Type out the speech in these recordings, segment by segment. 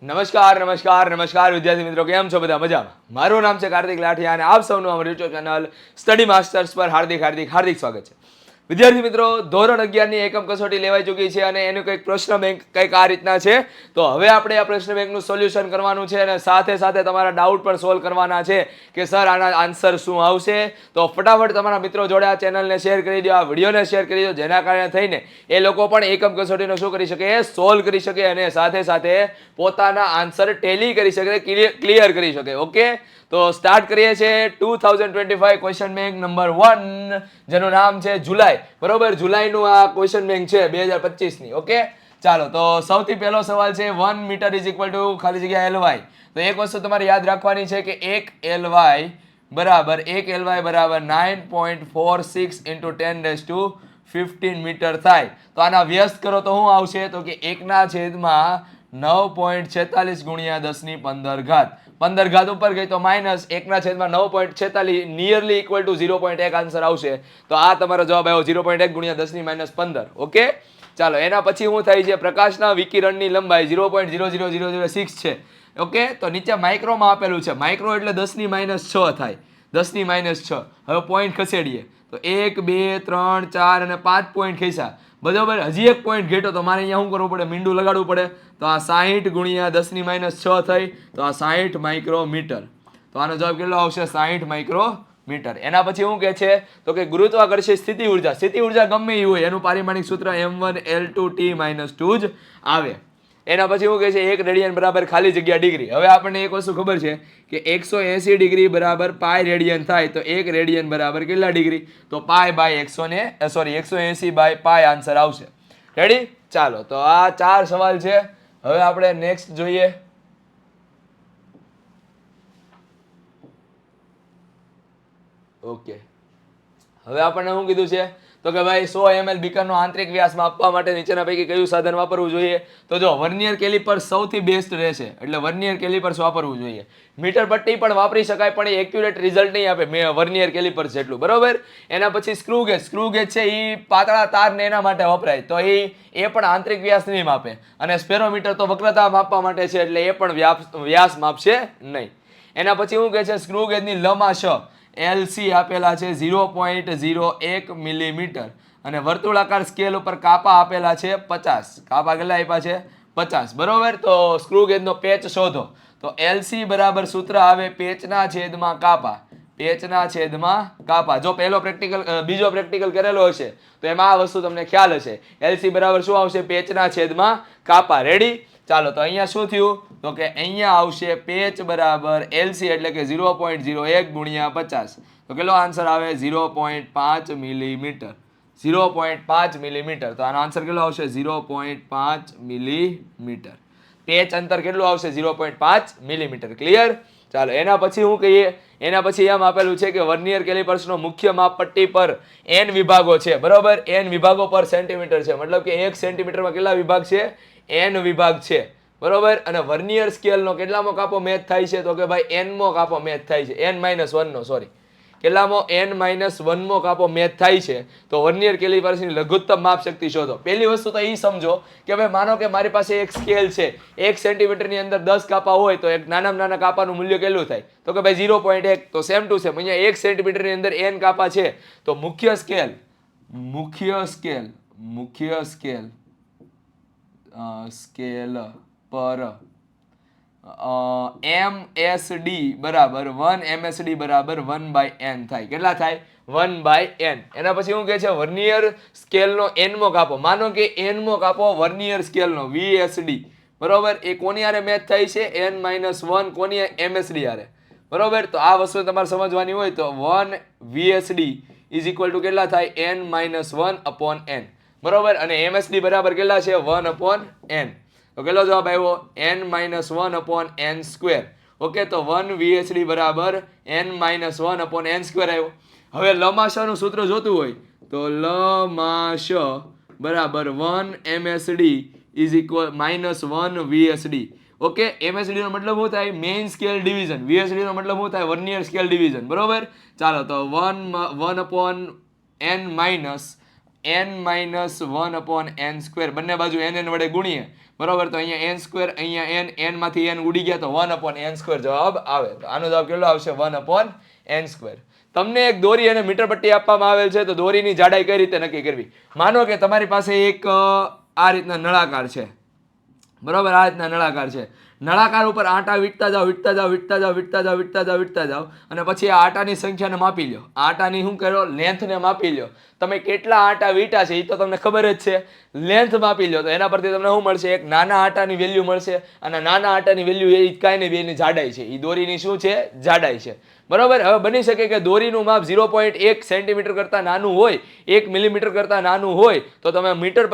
નમસ્કાર નમસ્કાર નમસ્કાર વિદ્યાર્થી મિત્રો, કેમ છો બધા? મજામાં? મારું નામ છે કાર્તિક લાઠિયા અને આપ સૌનું અમારી યુટ્યુબ ચેનલ સ્ટડી માસ્ટર્સ પર હાર્દિક હાર્દિક હાર્દિક સ્વાગત છે. વિદ્યાર્થી મિત્રો, ધોરણ 11 ની એકમ કસોટી લેવાઈ ચૂકી છે અને એનું કંઈક પ્રશ્ન બેંક કંઈક આ રીતના છે. તો હવે આપણે આ પ્રશ્ન બેંકનું સોલ્યુશન કરવાનું છે અને સાથે સાથે તમારા ડાઉટ પણ સોલ્વ કરવાના છે કે સર આના આન્સર શું આવશે. તો ફટાફટ તમારા મિત્રો જોડે આ ચેનલને શેર કરી દો, આ વિડીયોને શેર કરી દો, જેના કારણે થઈને એ લોકો પણ એકમ કસોટીનો શું કરી શકે, સોલ્વ કરી શકે અને સાથે સાથે પોતાના આન્સર ટેલી કરી શકે, ક્લિયર કરી શકે. ઓકે, તો સ્ટાર્ટ કરીએ છીએ 2025 ક્વેશ્ચન બેંક નંબર 1, જેનું નામ છે જુલાઈ. બરોબર, જુલાઈનું આ ક્વેશ્ચન બેંક છે 2025 ની. ઓકે, ચાલો તો સૌથી પહેલો સવાલ છે 1 મીટર ઇઝ ઇક્વલ ટુ ખાલી જગ્યા LY. તો એક વસ્તુ તમારે યાદ રાખવાની છે કે 1 LY બરાબર 9.46 into 10⁻15 મીટર થાય. તો આના વ્યસ્ત કરો તો શું આવશે? તો કે 1/9 ગુણ્યા 10⁻15 ઘાત. 15 ઘાત ઉપર ગઈ તો minus 1/9.46 nearly equal to 0.1 answer આવશે. તો આ તમારો જવાબ આવ્યો 0.1 ગુણ્યા 10⁻15. ઓકે, ચાલો એના પછી શું થાય છે? પ્રકાશના વિકિરણની લંબાઈ 0.00006 છે. ઓકે, તો નીચે માઇક્રોમાં આપેલું છે. માઇક્રો એટલે 10⁻6 થાય, 10⁻6. હવે પોઈન્ટ ખસેડીએ તો 1 2 3 4 અને 5 પોઈન્ટ ખેંચ્યા. બરાબર, હજી એક પોઈન્ટ ઘેટો તો મારે અહીંયા શું કરવું પડે? મીંડું લગાડવું પડે. તો આ 60 ગુણ્યા 10⁻6 થઈ, તો આ 60 માઇક્રોમીટર. તો આનો જવાબ કેટલો આવશે? 60 માઇક્રોમીટર. એના પછી શું કહે છે? તો કે ગુરુત્વાકર્ષણ સ્થિતિ ઉર્જા ગમે એ હોય એનું પારિમાણિક સૂત્ર m1L2T-2 જ આવે. એના પછી શું કહે છે? 1 રેડિયન બરાબર ખાલી જગ્યા ડિગ્રી. હવે આપણને એક વસ્તુ ખબર છે કે 180 ડિગ્રી બરાબર પાઈ રેડિયન થાય. તો 1 રેડિયન બરાબર કેટલા ડિગ્રી? તો pi by 180 by pi answer આવશે. રેડી? ચાલો, તો આ 4 સવાલ છે. હવે આપણે નેક્સ્ટ જોઈએ. ઓકે, હવે આપણને શું કીધું છે? તો કે ભાઈ 100 ml બીકરનો આંતરિક વ્યાસ માપવા માટે નીચેના પૈકી કયું સાધન વાપરવું જોઈએ? તો જો વર્નિયર કેલિપર સૌથી બેસ્ટ રહેશે, એટલે વર્નિયર કેલિપર્સ વાપરવું જોઈએ. મીટર પટ્ટી પણ વાપરી શકાય પણ એ એક્યુરેટ રિઝલ્ટ નહીં આપે વર્નિયર કેલિપર જેટલું. બરોબર. એના પછી સ્ક્રૂ ગેજ છે એ પાતળા તારને એના માટે વપરાય, તો એ પણ આંતરિક વ્યાસ નહીં માપે. અને સ્પેરોમીટર તો વક્રતા માપવા માટે છે, એટલે એ પણ વ્યાસ માપશે નહીં. એના પછી શું કહે છે? સ્ક્રૂ ગેજની લંબાશ LC આપેલા છે 0.01 મિલીમીટર અને વર્તુળાકાર સ્કેલ ઉપર કાપા આપેલા છે 50. કાપા કેટલા આપ્યા છે? 50. બરોબર, તો સ્ક્રૂ ગેજનો પેચ શોધો. તો LC બરાબર સૂત્ર આવે પેચના છેદમાં કાપા. પેચના છેદમાં કાપા. જો બીજો પ્રેક્ટિકલ કરેલો હશે તો એમાં આ વસ્તુ તમને ખ્યાલ હશે. LC બરાબર શું આવશે? પેચના છેદમાં કાપા. રેડી? ચાલો, તો અહીંયા શું થયું? તો કે અહીંયા આવશે પેચ બરાબર LC એટલે કે 0.01 ગુણ્યા 50. તો કેટલો આન્સર આવે? 0.5 મિલીમીટર. 0.5 મિલીમીટર. તો આનો આન્સર કેટલો આવશે? 0.5 મિલીમીટર. પેચ અંતર કેટલું આવશે? 0.5 મિલીમીટર. ક્લિયર? ચાલો, એના પછી શું કહીએ? એના પછી એમ આપેલું છે કે વર્નિયર કેલિપર્સનો મુખ્ય માપ પટ્ટી પર n વિભાગો છે. બરોબર, n વિભાગો પર સેન્ટીમીટર છે. મતલબ કે 1 સેન્ટીમીટરમાં કેટલા વિભાગ છે? n વિભાગ છે. બરોબર, અને વર્નિયર સ્કેલનો કેટલામો કાપો મેચ થાય છે? તો કે ભાઈ n મો કાપો મેચ થાય છે. n-1 નો, સોરી, કેટલામો? n-1 મો કાપો મેચ થાય છે. તો વર્નિયર કેલિપર્સની લઘુત્તમ માપ શક્તિ શોધો. પહેલી વસ્તુ તો એ સમજો કે ભાઈ માનો કે મારી પાસે એક સ્કેલ છે, 1 સેન્ટીમીટરની અંદર 10 કાપા હોય તો એક નાનામાં નાના કાપાનું મૂલ્ય કેટલું થાય? તો કે ભાઈ 0.1. તો સેમ ટુ સેમ અહીંયા 1 સેન્ટીમીટરની અંદર n કાપા છે, તો મુખ્ય સ્કેલ પર MSD બરાબર 1 MSD બરાબર 1/n થાય. કેટલા થાય? 1/n. એના પછી શું કહે છે? વર્નિયર સ્કેલનો n-મો કાપો. માનો કે n-મો કાપો વર્નિયર સ્કેલનો VSD. બરોબર, એ કોની હારે મેચ થાય છે? n-1 કોની? MSD હારે. બરોબર, તો આ વસ્તુ તમારે સમજવાની હોય તો 1 VSD ઇઝ ઇક્વલ ટુ કેટલા થાય? n-1/n. બરોબર, અને MSD બરાબર કેટલા છે? 1/n. તો કેટલો જવાબ આવ્યો? n-1/n square. ઓકે, તો 1 VSD બરાબર n-1/n સ્ક્વેર આવ્યો. હવે લંબાશનું સૂત્ર જોતું હોય તો લંબાશ બરાબર 1 MSD is equal -1 VSD. Okay, MSD નો મતલબ શું થાય? Main scale division. VSD નો મતલબ શું થાય? Vernier scale division. બરોબર, ચાલો, તો 1/n n માઇનસ 1/n², બંને બાજુ n વડે ગુણીએ, બરોબર. તો અહીંયા n², અહીંયા n માંથી n ઉડી ગયા તો 1/n² જવાબ આવે. તો આનો જવાબ કેટલો આવશે? 1/n². તમને એક દોરી અને મીટર પટ્ટી આપવામાં આવેલ છે, તો દોરીની જાડાઈ કઈ રીતે નક્કી કરવી? માનો કે તમારી પાસે એક આ રીતના નળાકાર છે, બરોબર. આ રીતના નળાકાર છે. નળાકાર ઉપર આટા વીટતા જાઓ અને પછી આ આટાની સંખ્યાને માપી લો. આટાની શું કરો? લેન્થને માપી લો. તમે કેટલા આટા વીટા છે એ તો તમને ખબર જ છે. લેન્થ માપી લો તો એના પરથી તમને શું મળશે? એક નાના આટાની વેલ્યુ મળશે, અને નાના આટાની વેલ્યુ એ કાંઈ નહીં, એની જાડાઈ છે. એ દોરીની શું છે? જાડાઈ છે, બરોબર. હવે બની શકે કે દોરીનું માપ 0.1 સેન્ટીમીટર કરતાં નાનું હોય, 1 મિલીમીટર કરતાં નાનું હોય, તો તમે મીટર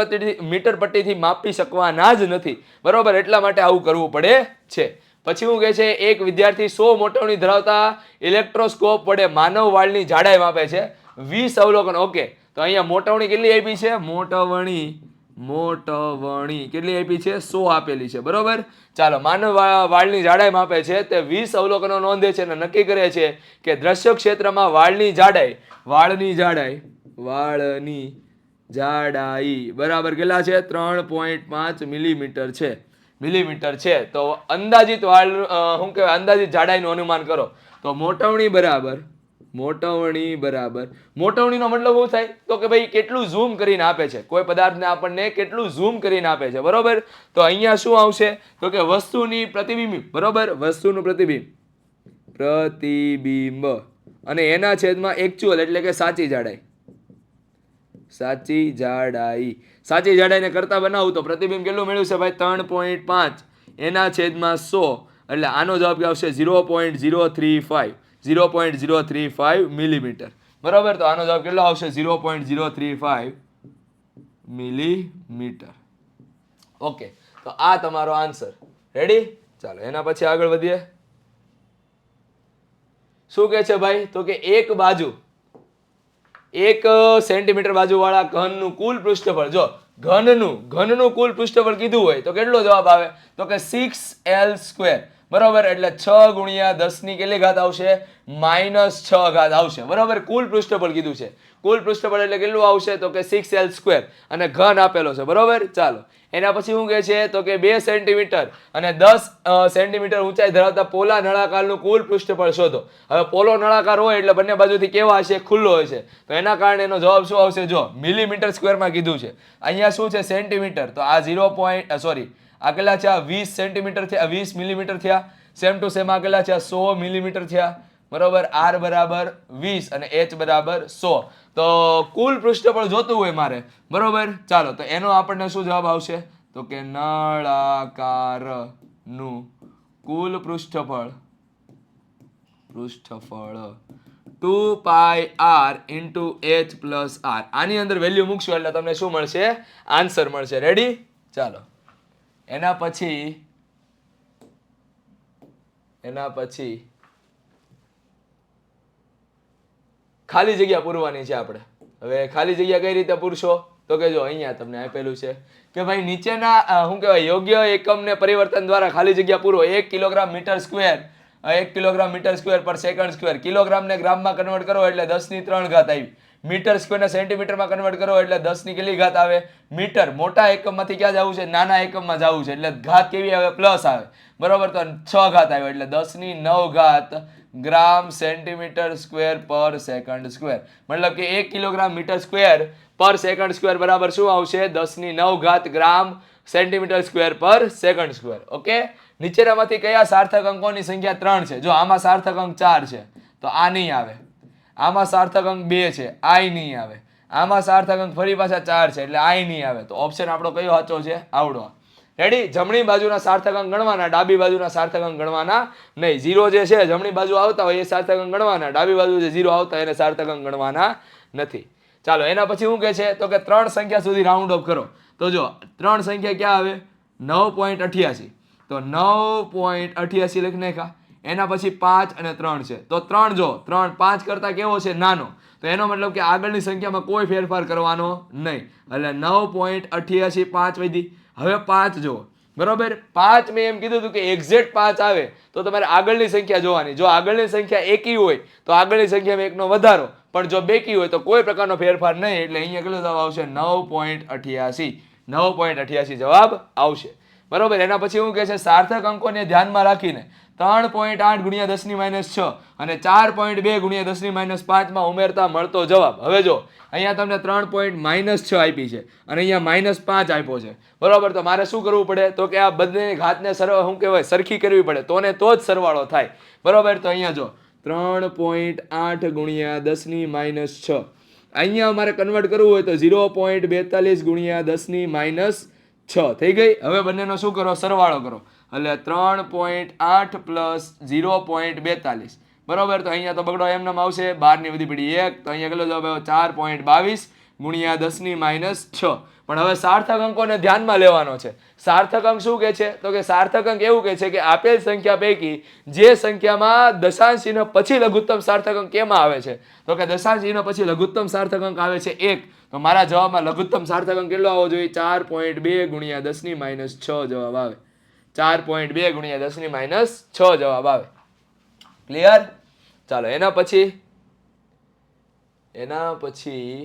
પટ્ટીથી માપી શકવાના જ નથી, બરોબર. એટલા માટે આવું કરવું પડે છે. પછી શું કહે છે? એક વિદ્યાર્થી 100 મોટવણી ધરાવતા ઇલેક્ટ્રોસ્કોપ વડે માનવ વાળની જાડાઈ માપે છે. 20 અવલોકન. ઓકે, તો અહીંયા મોટવણી કેટલી આપી છે? મોટવણી કેટલી આપી છે? 100 આપેલી છે, બરોબર. ચાલો, માનવ વાળની જાડાઈ માપે છે તે 20 અવલોકનો નોંધે છે અને નક્કી કરે છે કે દ્રશ્ય ક્ષેત્રમાં વાળની જાડાઈ બરાબર કેટલા છે? 3.5 મિલીમીટર છે. તો અંદાજિત વાળ શું કહેવાય? અંદાજિત જાડાઈનું અનુમાન કરો. તો મોટવણીનો મતલબ શું થાય? તો કે ભાઈ કેટલું ઝૂમ કરીને આપે છે, કોઈ પદાર્થને આપણને કેટલું ઝૂમ કરીને આપે છે, બરોબર. તો અહીંયા શું આવશે? તો કે વસ્તુની પ્રતિબિંબ, બરોબર. વસ્તુનું પ્રતિબિંબ અને એના છેદમાં એક્ચ્યુઅલ એટલે કે સાચી જાડાઈને કરતા બનાવું તો પ્રતિબિંબ કેટલું મેળવ્યું છે ભાઈ? 3.5 એના છેદમાં 100, એટલે આનો જવાબ આવશે 0.035 મિલીમીટર, બરાબર. તો આનો જવાબ કેટલો આવશે? 0.035 મિલીમીટર. ઓકે, તો આ તમારો આન્સર. રેડી? ચાલો એના પછી આગળ વધીએ. શું કહે છે ભાઈ? તો કે એક બાજુ 1 સેન્ટીમીટર બાજુવાળા ઘનનું કુલ પૃષ્ઠફળ, જો ઘનનું કુલ પૃષ્ઠફળ કીધું હોય તો કેટલો જવાબ આવે? તો કે 6l², બરાબર. એટલે 6 ગુણ્યા 10 ની કેટલી ઘાત આવશે? -6 ઘાત આવશે, બરાબર. કુલ પૃષ્ઠફળ કીધું છે. કુલ પૃષ્ઠફળ એટલે કેટલું આવશે? તો કે 6l² અને ઘન આપેલો છે, બરાબર. ચાલો એના પછી શું કહે છે? તો કે 2 સેન્ટીમીટર અને 10 સેન્ટીમીટર ઊંચાઈ ધરાવતા પોલા નળાકારનું કુલ પૃષ્ઠફળ શોધો. હવે પોલો નળાકાર હોય એટલે બંને બાજુથી કેવા હશે? ખુલ્લો હશે. તો એના કારણે એનો જવાબ શું આવશે? જો મિલીમીટર સ્ક્વેરમાં કીધું છે, અહીંયા શું છે? સેન્ટીમીટર. તો આ આ કેટલા છે? 20 સેન્ટીમીટર થયા, 20 મિલીમીટર થયા. સેમ ટુ સેમ આ કેટલા છે? 100 મિલીમીટર થયા, બરાબર. r બરાબર 20 અને h બરાબર 100. તો કુલ પૃષ્ઠફળ જોતું હોય મારે, બરોબર. ચાલો, તો એનો આપણને શું જવાબ આવશે? તો કે નળાકારનું કુલ પૃષ્ઠફળ 2πr × h + r. આની અંદર વેલ્યુ મૂકશો એટલે તમને શું મળશે? આન્સર મળશે. રેડી? ચાલો એના પછી ખાલી જગ્યા પૂરવાની છે આપણે. હવે ખાલી જગ્યા કઈ રીતે પૂરશો? તો કે જો અહીંયા તમને આપેલું છે કે ભાઈ નીચેના શું કહેવાય યોગ્ય એકમને પરિવર્તન દ્વારા ખાલી જગ્યા પૂરો. 1 કિલોગ્રામ મીટર સ્ક્વેર પર સેકન્ડ સ્ક્વેર. કિલોગ્રામને ગ્રામમાં કન્વર્ટ કરો એટલે 10 ની 3 ઘાત આવી. મીટર સ્ક્વેરને સેન્ટીમીટરમાં કન્વર્ટ કરો એટલે 10 ની કેટલી ઘાત આવે? મીટર. મોટા એકમમાંથી ક્યાં જવું છે? નાના એકમમાં જવું છે, એટલે ઘાત કેવી આવે? પ્લસ આવે, બરોબર. તો 6 ઘાત આવે એટલે 10 ની 9 ઘાત ગ્રામ સેન્ટીમીટર સ્ક્વેર પર સેકન્ડ સ્ક્વેર. મતલબ કે 1 કિલોગ્રામ મીટર સ્ક્વેર પર સેકન્ડ સ્ક્વેર બરાબર શું આવશે? 10 ની 9 ઘાત ગ્રામ સેન્ટીમીટર સ્ક્વેર પર સેકન્ડ સ્ક્વેર. ઓકે, નીચેનામાંથી કયા સાર્થક અંકોની સંખ્યા 3 છે? જો આમાં સાર્થક અંક 4 છે તો આ નહીં આવે. આમાં સાર્થક અંક 2 છે, આ નહીં આવે. આમાં સાર્થક અંક ફરી પાછા 4 છે એટલે આ નહીં આવે. તો ઓપ્શન આપણો કયો સાચો છે? આવડો. રેડી? જમણી બાજુના સાર્થક અંક ગણવાના, ડાબી બાજુના સાર્થક અંક ગણવાના નહીં. 0 જે છે જમણી બાજુ આવતા હોય એ સાર્થક અંક ગણવાના, ડાબી બાજુ જે 0 આવતા એને સાર્થક અંક ગણવાના નથી. ચાલો એના પછી શું કહે છે? તો કે 3 સંખ્યા સુધી રાઉન્ડ ઓફ કરો. તો જો 3 સંખ્યા ક્યાં આવે? 9.88. તો 9.88 લખી નાખ્યા. એના પછી 5 અને 3 છે. તો 3 જો 3 5 કરતા કેવો છે? નાનો. તો એનો મતલબ કે આગળની સંખ્યામાં કોઈ ફેરફાર કરવાનો નહીં. એટલે 9.88 5 વધી. હવે 5 જો, બરોબર. 5 મેં એમ કીધું હતું કે એક્ઝેક્ટ 5 આવે તો તમારે આગળની સંખ્યા જોવાની. જો આગળની સંખ્યા એકી હોય તો આગળની સંખ્યામાં 1 નો વધારો, પણ જો બેકી હોય તો કોઈ પ્રકારનો ફેરફાર નહીં, એટલે અહીંયા કેટલો જવાબ આવશે 9.88. 9.88 જવાબ આવશે. બરોબર. એના પછી શું કહે છે, સાર્થક અંકોને ધ્યાનમાં રાખીને 3.8 ગુણ્યા 10 - 6 અને 4.2 ગુણ્યા 10 - 5 માં ઉમેરતા મળતો જવાબ. હવે જો અહીંયા તમને 3.6 આપી છે અને અહીંયા -5 આપ્યો છે. બરોબર. તો મારે શું કરવું પડે, તો કે આ બંને ઘાતને શું કહેવાય, સરખી કરવી પડે, તો જ સરવાળો થાય. બરોબર. તો અહીંયા જો 3.8 ગુણ્યા 10 - 6, અહીંયા અમારે કન્વર્ટ કરવું હોય તો 0.42 ગુણ્યા 10 - 6 થઈ ગઈ. હવે બંનેનો શું કરો, સરવાળો કરો, એટલે 3.8 પ્લસ 0.42. બરોબર. તો અહીંયા તો બગડો એમનામ આવશે, 12 ની વધી પડી 1, તો અહીંયા કેટલો જવાબ આવ્યો 4.22 ગુણ્યા 10 - 6. પણ હવે સાર્થક અંકોને ધ્યાનમાં લેવાનો છે. સાર્થક અંક શું કહે છે, તો કે સાર્થક અંક એવું કહે છે કે આપેલ સંખ્યા પૈકી જે સંખ્યામાં દશાંશ ચિહ્ન પછી લઘુત્તમ સાર્થક અંક કેમાં આવે છે, તો કે દશાંશ ચિહ્ન પછી લઘુત્તમ સાર્થક અંક આવે છે 1. તો મારા જવાબમાં લઘુત્તમ સાર્થક અંક કેટલો આવવો જોઈએ, 4.2 ગુણ્યા 10 - 6 જવાબ આવે. 4.2 ગુણ્યા 10 - 6 જવાબ આવે. ક્લિયર? ચાલો એના પછી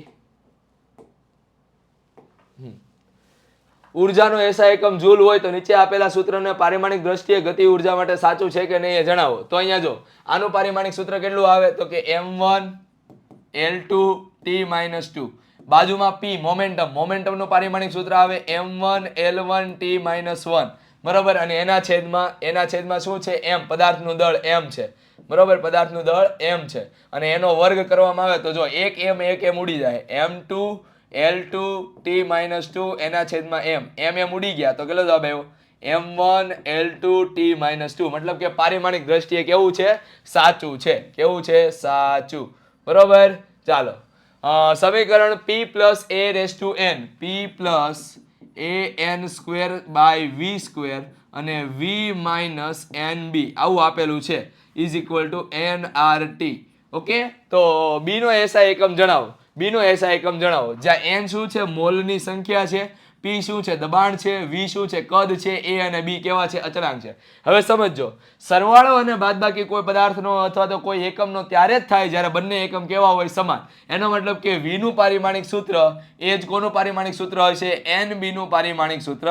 ઉર્જાનો એસઆઈ એકમ જૂલ હોય તો નીચે આપેલા સૂત્રને પારિમાણિક દ્રષ્ટિએ ગતિ ઉર્જા માટે સાચું છે કે નહીં એ જણાવો. તો અહીંયા જો આનું પારિમાણિક સૂત્ર કેટલું આવે, તો કે m1 l2 t - 2. બાજુમાં p મોમેન્ટમનું પારિમાણિક સૂત્ર આવે m1 l1 t - 1. બરોબર. અને એના છેદમાં શું છે, m, પદાર્થનું દળ m છે. બરોબર. પદાર્થનું દળ m છે અને એનો વર્ગ કરવામાં આવે તો જો 1 m ઉડી જાય, m2 l2 t - 2 એના છેદમાં m ઉડી ગયા, તો કેટલો જવાબ આવ્યો m1 l2 t - 2. મતલબ કે પારિમાણિક દ્રષ્ટિએ કેવું છે, સાચું છે. કેવું છે, સાચું. બરોબર. ચાલો સમીકરણ p + a⁴n p + an² / v² અને v - nb આવું આપેલું છે = nRT. ઓકે. તો b નો એસઆઈ એકમ જણાવો. b નો એસઆઈ એકમ જણાવો. જ્યાં n શું છે, મોલની સંખ્યા છે, p શું છે, દબાણ છે, v શું છે, કદ છે, a અને b કેવા છે, અચળાંક છે. હવે સમજો, સરવાળો અને બાદબાકી કોઈ પદાર્થનો અથવા તો કોઈ એકમનો ત્યારે જ થાય જ્યારે બંને એકમ કેવા હોય, સમાન. એનો મતલબ કે v નું પારિમાણિક સૂત્ર એ જ કોનું પારિમાણિક સૂત્ર હશે, nb નું પારિમાણિક સૂત્ર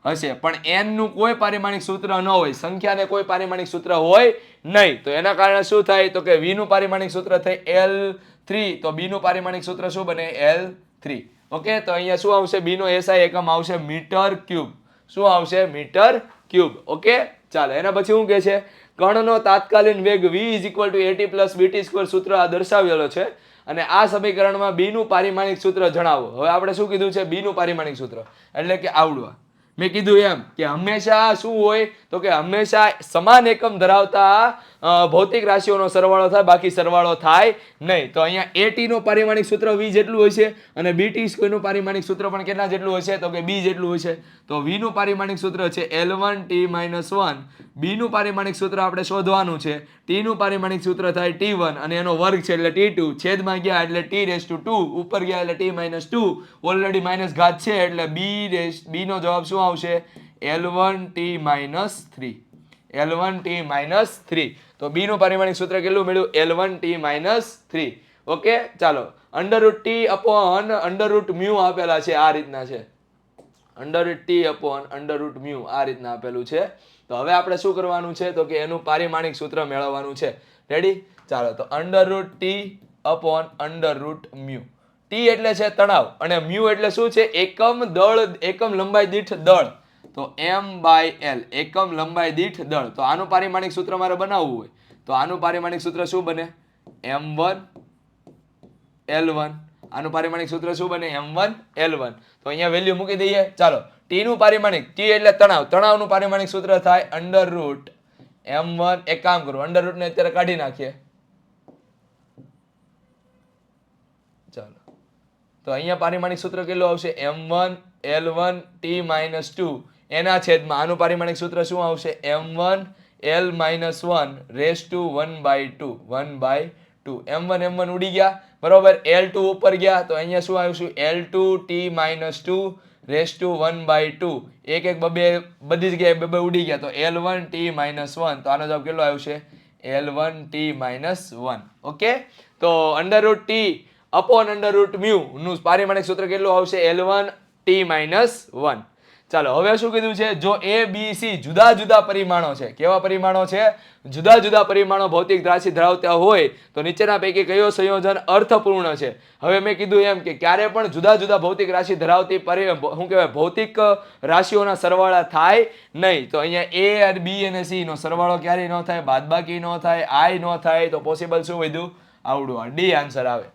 હશે. પણ n નું કોઈ પારિમાણિક સૂત્ર ન હોય, સંખ્યાને કોઈ પારિમાણિક સૂત્ર હોય નહીં, તો એના કારણે શું થાય, તો કે v નું પારિમાણિક સૂત્ર થાય L3, તો b નું પારિમાણિક સૂત્ર શું બને, L3. ઓકે. તો અહીંયા શું આવશે, b નો એસઆઈ એકમ આવશે મીટર ક્યુબ. શું આવશે, મીટર ક્યુબ. ઓકે. ચાલો એના પછી શું કહે છે, કણનો તાત્કાલિક વેગ v = at + bt² સૂત્ર આ દર્શાવેલો છે અને આ સમીકરણમાં b નું પારિમાણિક સૂત્ર જણાવો. હવે આપણે શું કીધું છે, b નું પારિમાણિક સૂત્ર એટલે કે આવડવા. મેં કીધું એમ કે હંમેશા શું હોય, તો કે હંમેશા સમાન એકમ ધરાવતા ભૌતિક રાશિઓનો સરવાળો થાય, બાકી સરવાળો થાય નહીં. તો અહીંયા at નું પારિમાણિક સૂત્ર v જેટલું હોય છે અને bt² નું પારિમાણિક સૂત્ર પણ કેટલા જેટલું હશે, તો કે b જેટલું હશે. તો v નું પારિમાણિક સૂત્ર છે L1 t - 1, b નું પારિમાણિક સૂત્ર આપણે શોધવાનું છે, t નું પારિમાણિક સૂત્ર થાય t1 અને એનો વર્ગ છે એટલે t2, છેદમાં ગયા એટલે t⁻², ઉપર ગયા એટલે t-2, ઓલરેડી માઇનસ ઘાત છે એટલે b નો જવાબ શું આવશે, L1 t - 3. L1 t - 3. તો b નું પારિમાણિક સૂત્ર કેટલું મળ્યું, L1 t - 3. ઓકે. ચાલો √t/√μ આપેલા છે, આ રીતના છે, √t/√μ આ રીતના આપેલું છે. તો હવે આપણે શું કરવાનું છે, તો કે એનું પારિમાણિક સૂત્ર મેળવવાનું છે. રેડી? ચાલો તો √t/√μ. t એટલે છે તણાવ અને μ એટલે શું છે, એકમ લંબાઈ દીઠ દળ. તો m/l એકમ લંબાઈ દીઠ દળ. તો આનું પારિમાણિક સૂત્ર મારે બનાવવું હોય તો આનું પારિમાણિક સૂત્ર શું બને, m1 l1. આનું પારિમાણિક સૂત્ર શું બને, m1 l1. તો અહીંયા વેલ્યુ મૂકી દઈએ. ચાલો t નું પારિમાણિક, t એટલે તણાવનું પારિમાણિક સૂત્ર થાય √m1. એક કામ કરો, √ ને અત્યારે કાઢી નાખીએ. ચાલો તો અહીંયા પારિમાણિક સૂત્ર કેટલું આવશે, m1 l1 t - 2 એના છેદમાં આનું પારિમાણિક સૂત્ર શું આવશે, m1 l - 1/2. 1/2. m1 ઉડી ગયા. બરોબર. L2 ઉપર ગયા તો અહીંયા શું આવશે, L2 t - 2/1/2. એક બધી જગ્યાએ બે ઉડી ગયા તો L1 t - 1. તો આનો જવાબ કેટલો આવશે, L1 t - 1. ઓકે. તો તો √t અપોન √μ નું પારિમાણિક સૂત્ર કેટલું આવશે L1t - 1. ચાલો હવે શું કીધું છે, જો a b c જુદા જુદા પરિમાણો છે. કેવા પરિમાણો છે? જુદા જુદા પરિમાણો ભૌતિક રાશિ ધરાવતા હોય તો નીચેના પૈકી કયો સંયોજન અર્થપૂર્ણ છે? હવે મેં કીધું એમ કે ક્યારે પણ જુદા જુદા ભૌતિક રાશિ ધરાવતી શું કહેવાય ભૌતિક રાશિઓના સરવાળા થાય નહીં. તો અહીંયા a b અને c નો સરવાળો ક્યારેય ન થાય, બાદબાકી ન થાય, i ન થાય, તો પોસિબલ શું વધ્યું? આવડું ડી આન્સર આવે.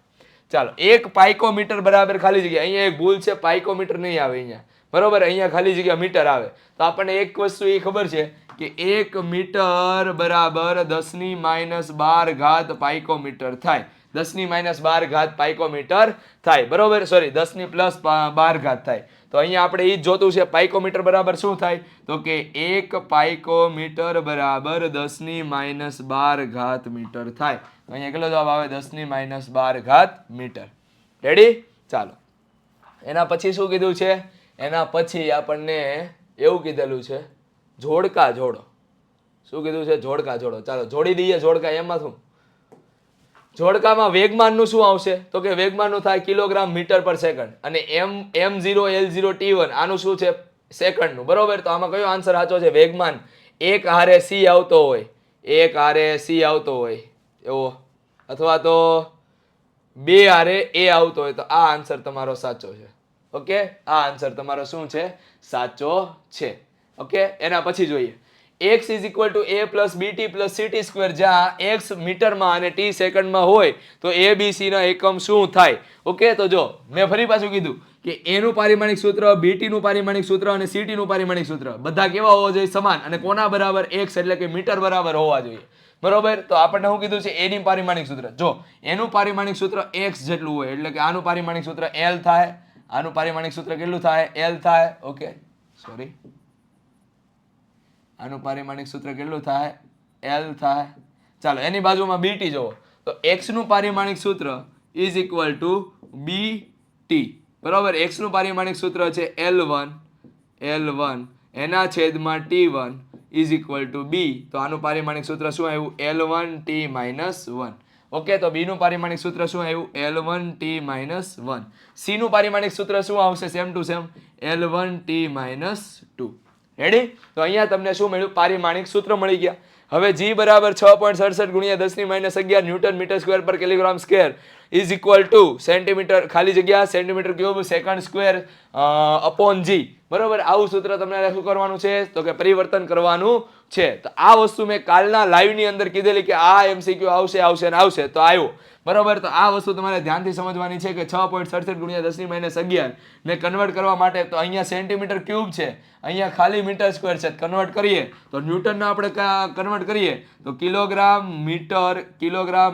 ચાલો, 1 પાઇકોમીટર બરાબર ખાલી જગ્યા. અહીંયા એક ભૂલ છે, પાઇકોમીટર નહીં આવે અહીંયા, બરોબર, અહીંયા ખાલી જગ્યા મીટર આવે. તો આપણને એક વસ્તુ એ ખબર છે કે 1 મીટર બરાબર 10⁻12 ઘાત પાઇકોમીટર થાય. 10⁻12 ઘાત પાઇકોમીટર થાય, બરોબર, સોરી 10⁻12 ઘાત થાય. તો અહીંયા આપણે એ જ જોતું છે, પાઇકોમીટર બરાબર શું થાય? તો કે 1 પાઇકોમીટર બરાબર 10⁻12 ઘાત મીટર થાય. તો અહીંયા કેટલો જવાબ આવે? 10⁻12 ઘાત મીટર. રેડી? ચાલો, એના પછી શું કીધું છે? એના પછી આપણને એવું કીધેલું છે જોડકા જોડો. શું કીધું છે? જોડકા જોડો. ચાલો જોડી દઈએ જોડકા. એમાં શું? જોડકામાં વેગમાનનું શું આવશે? તો કે વેગમાનનું થાય કિલોગ્રામ મીટર પર સેકન્ડ, અને m0 l0 t1 આનું શું છે? સેકન્ડનું, બરોબર. તો આમાં કયો આન્સર સાચો છે? વેગમાન 1 હારે c આવતો હોય, 1 હારે c આવતો હોય એવો, અથવા તો 2 હારે a આવતો હોય, તો આ આન્સર તમારો સાચો છે. ઓકે, આ આન્સર તમારો શું છે? સાચો છે. ઓકે, એના પછી જોઈએ x = a + bt + ct², જ્યાં x મીટરમાં અને t સેકન્ડમાં હોય તો a b c ના એકમ શું થાય? ઓકે, તો જો મેં ફરી પાછું કીધું કે a નું પારિમાણિક સૂત્ર, bt નું પારિમાણિક સૂત્ર અને ct નું પારિમાણિક સૂત્ર બધા કેવા હોવા જોઈએ? સમાન. અને કોના બરાબર? x એટલે કે મીટર બરાબર હોવા જોઈએ, બરોબર. તો આપણને શું કીધું છે? a ની પારિમાણિક સૂત્ર. જો એનું પારિમાણિક સૂત્ર x જેટલું હોય એટલે કે આનું પારિમાણિક સૂત્ર l થાય, આનું પારિમાણિક સૂત્ર કેટલું થાય? l થાય. ઓકે, સોરી, આનું પારિમાણિક સૂત્ર કેટલું થાય? l થાય. ચાલો એની બાજુમાં bt જોવો, તો x નું પારિમાણિક સૂત્ર = bt, બરોબર. x નું પારિમાણિક સૂત્ર છે l1 એના છેદમાં t1 = b. તો આનું પારિમાણિક સૂત્ર શું આવ્યું? l1t - 1. ઓકે, તો b નું પારિમાણિક સૂત્ર શું આવ્યું? l1t - 1. c નું પારિમાણિક સૂત્ર શું આવશે? Same to same l1t - 2. Ready? તો અહીંયા તમને શું મળ્યું? પારિમાણિક સૂત્ર મળી ગયા. હવે g બરાબર 6.67 × 10⁻11 ન્યૂટન મીટર સ્ક્વેર પર કિલોગ્રામ સ્ક્વેર = સેન્ટીમીટર ખાલી જગ્યા centimetre cube second square upon g, બરોબર. આવું સૂત્ર તમને શું કરવાનું છે? તો કે પરિવર્તન કરવાનું છે. તો આ વસ્તુ મેં કાલના લાઈવ ની અંદર કીધેલી કે આ MCQ આવશે ને આવશે, તો આવ્યો, બરોબર. તો આ વસ્તુ તમારે ધ્યાનથી સમજવાની છે કે 6.67 × 10⁻11 ને કન્વર્ટ કરવા માટે તો અહીંયા સેન્ટીમીટર ક્યુબ છે, અહીંયા ખાલી મીટર સ્ક્વેર છે. કન્વર્ટ કરીએ તો ન્યૂટનને આપણે કન્વર્ટ કરીએ તો કિલોગ્રામ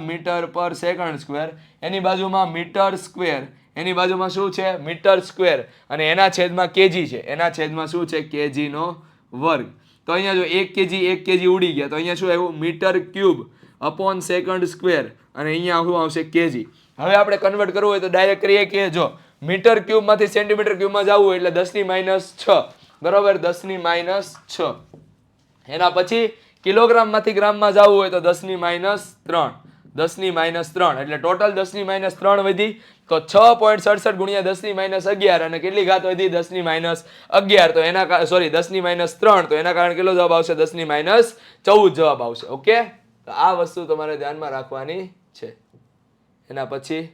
મીટર પર સેકન્ડ સ્ક્વેર, એની બાજુમાં મીટર સ્ક્વેર, એની બાજુમાં શું છે? મીટર સ્ક્વેર, અને એના છેદમાં કેજી છે, એના છેદમાં શું છે? કેજી નો વર્ગ. તો અહીંયા જો 1 kg ઉડી ગયા, તો અહીંયા શું આવ્યું? Metre cube upon second square, અને અહીંયા શું આવશે? કેજી. હવે આપણે કન્વર્ટ કરવું હોય તો ડાયરેક્ટ કરીએ કે જો મીટર ક્યુબ માંથી સેન્ટીમીટર ક્યુબમાં જવું હોય એટલે 10⁻6, બરોબર, 10⁻6. એના પછી કિલોગ્રામ માંથી ગ્રામમાં જવું હોય તો 10⁻3, 10⁻3, એટલે ટોટલ 10⁻3 વધી. તો 6.67 × 10⁻11 અને કેટલી ઘાત વધી? 10⁻11. તો એના સોરી 10⁻3, તો એના કારણે કેટલો જવાબ આવશે? 10⁻14 જવાબ આવશે. ઓકે, તો આ વસ્તુ તમારે ધ્યાનમાં રાખવાની છે. એના પછી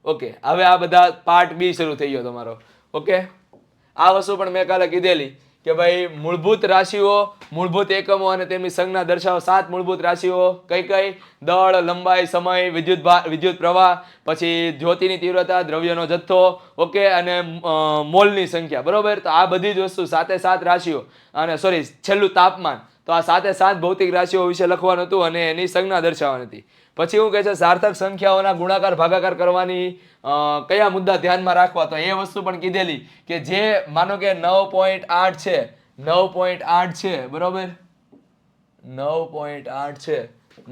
ઓકે, હવે આ બધા પાર્ટ બી શરૂ થઈ ગયો તમારો. ઓકે, આ વસ્તુ પણ મેં કાલે કીધેલી કે ભાઈ મૂળભૂત રાશિઓ, મૂળભૂત એકમો અને તેમની સંજ્ઞા દર્શાવો. 7 મૂળભૂત રાશિઓ કઈ કઈ? દળ, લંબાઈ, સમય, વિદ્યુત પ્રવાહ, પછી જ્યોતિની તીવ્રતા, દ્રવ્યનો જથ્થો, ઓકે, અને મોલની સંખ્યા, બરોબર. તો આ બધી જ વસ્તુ 7 રાશિઓ, અને સોરી છેલ્લું તાપમાન. તો આ 7 ભૌતિક રાશિઓ વિશે લખવાનું હતું અને એની સંજ્ઞા દર્શાવવાની હતી. પછી હું કહે છે સાર્થક સંખ્યાઓના ગુણાકાર ભાગાકાર કરવાની કયા મુદ્દા ધ્યાનમાં રાખવા? તો એ વસ્તુ પણ કીધેલી કે જે માનો કે 9.8 છે, 9.8 છે, બરોબર, 9.8 છે,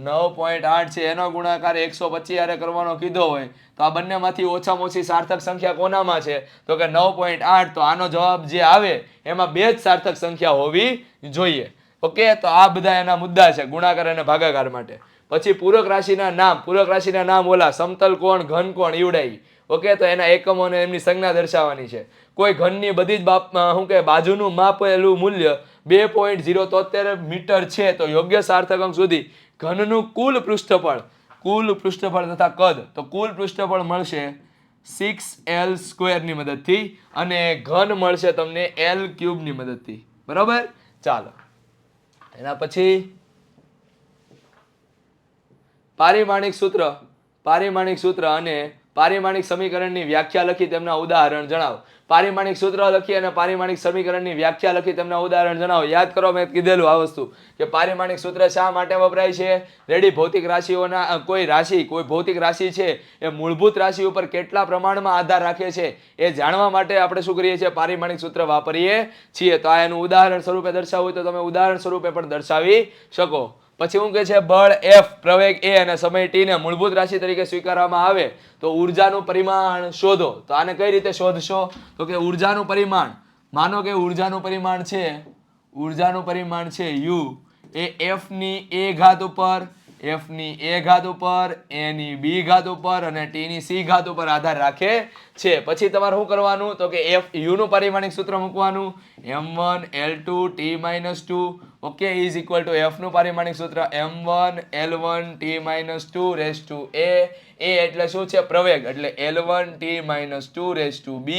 9.8 છે, એનો ગુણાકાર 125 હારે કરવાનો કીધો હોય તો આ બંનેમાંથી ઓછામાં ઓછી સાર્થક સંખ્યા કોનામાં છે? તો કે 9.8. તો આનો જવાબ જે આવે એમાં 2 જ સાર્થક સંખ્યા હોવી જોઈએ. ઓકે, તો આ બધા એના મુદ્દા છે ગુણાકાર અને ભાગાકાર માટે. પછી પૂરક રાશિના નામ ઓલા સમતલ કોણ ઘન કોણ ઈવડાઈ. ઓકે, તો એના એકમો અને એમની સંજ્ઞા દર્શાવવાની છે. કોઈ ઘનની બધી જ બાજુનું માપેલું મૂલ્ય 2.073 મીટર છે તો યોગ્ય સાર્થક અંક સુધી ઘનનું કુલ પૃષ્ઠફળ તથા કદ, તો કુલ પૃષ્ઠફળ મળશે 6l² ની મદદથી અને ઘન મળશે તમને l³ ની મદદથી. બરાબર, ચાલો એના પછી પારિમાણિક સૂત્ર અને પારિમાણિક સમીકરણની વ્યાખ્યા લખી તેમના ઉદાહરણ જણાવો. પારિમાણિક સૂત્ર લખી અને પારિમાણિક સમીકરણની વ્યાખ્યા લખી તેમના ઉદાહરણ જણાવો. યાદ કરો, મેં કીધેલું આ વસ્તુ કે પારિમાણિક સૂત્ર શા માટે વપરાય છે. રેડી, ભૌતિક રાશિઓના કોઈ ભૌતિક રાશિ છે એ મૂળભૂત રાશિ ઉપર કેટલા પ્રમાણમાં આધાર રાખે છે એ જાણવા માટે આપણે શું કરીએ છીએ, પારિમાણિક સૂત્ર વાપરીએ છીએ. તો આ એનું ઉદાહરણ સ્વરૂપે દર્શાવવું હોય તો તમે ઉદાહરણ સ્વરૂપે પણ દર્શાવી શકો. પછી શું કહે છે, બળ F, પ્રવેગ A અને સમય T ને મૂળભૂત રાશિ તરીકે સ્વીકારવામાં આવે તો ઉર્જાનું પરિમાણ શોધો. તો આને કઈ રીતે શોધશો, તો કે ઉર્જાનું પરિમાણ, માનો કે ઉર્જાનું પરિમાણ છે U એ F ની A ઘાત ઉપર, F ની A ઘાત ઉપર, A ની B ઘાત ઉપર અને T ની C ઘાત ઉપર આધાર રાખે છે. પછી તમારે શું કરવાનું, તો કે U નું પારિમાણિક સૂત્ર મૂકવાનું, m1 l2 t-2. Okay, is equal two F નું પારિમાણિક સૂત્ર m1 l1 t-2 a એટલે શું છે, પ્રવેગ, એટલે l1 t-2 b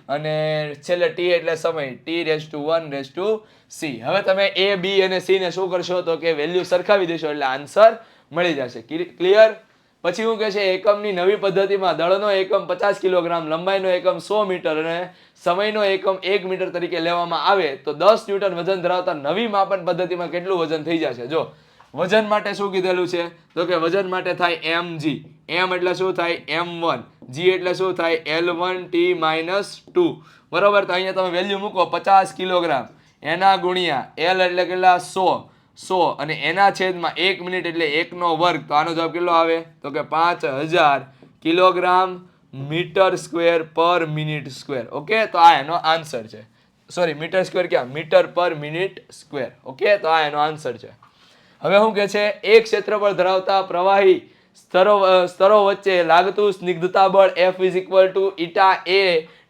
અને છેલ્લે t એટલે સમય t1 c. હવે તમે a b અને c ને શું કરશો, તો કે વેલ્યુ સરખાવી દેશો એટલે આન્સર મળી જશે. ક્લિયર. પછી શું કહે છે, એકમની નવી પદ્ધતિમાં દળનો એકમ 50 કિલોગ્રામ, લંબાઈનો એકમ 100 મીટર અને સમયનો એકમ 1 મીટર તરીકે લેવામાં આવે તો 10 ન્યૂટન વજન ધરાવતા નવી માપન પદ્ધતિમાં કેટલું વજન થઈ જશે. જો વજન માટે શું કીધેલું છે, તો કે વજન માટે થાય mg. m એટલે શું થાય m1, g એટલે શું થાય l1 t-2. બરોબર, તો અહીંયા તમે વેલ્યુ મૂકો 50 કિલોગ્રામ એના ગુણ્યા l એટલે કેટલા 100 અને એના છેદમાં 1 મિનિટ એટલે 1 નો વર્ગ. તો આનો જવાબ કેટલો આવે, તો કે 5000 kilogram metre square per minute square. Okay, તો આ એનો આન્સર છે. સોરી, મીટર સ્ક્વેર ક્યાં, metre per minute square. Okay, તો આ એનો આન્સર છે. હવે શું કે છે, એક ક્ષેત્રફળ ધરાવતા પ્રવાહી સ્તરો વચ્ચે લાગતું સ્નિગ્ધતા બળ F is equal to eta a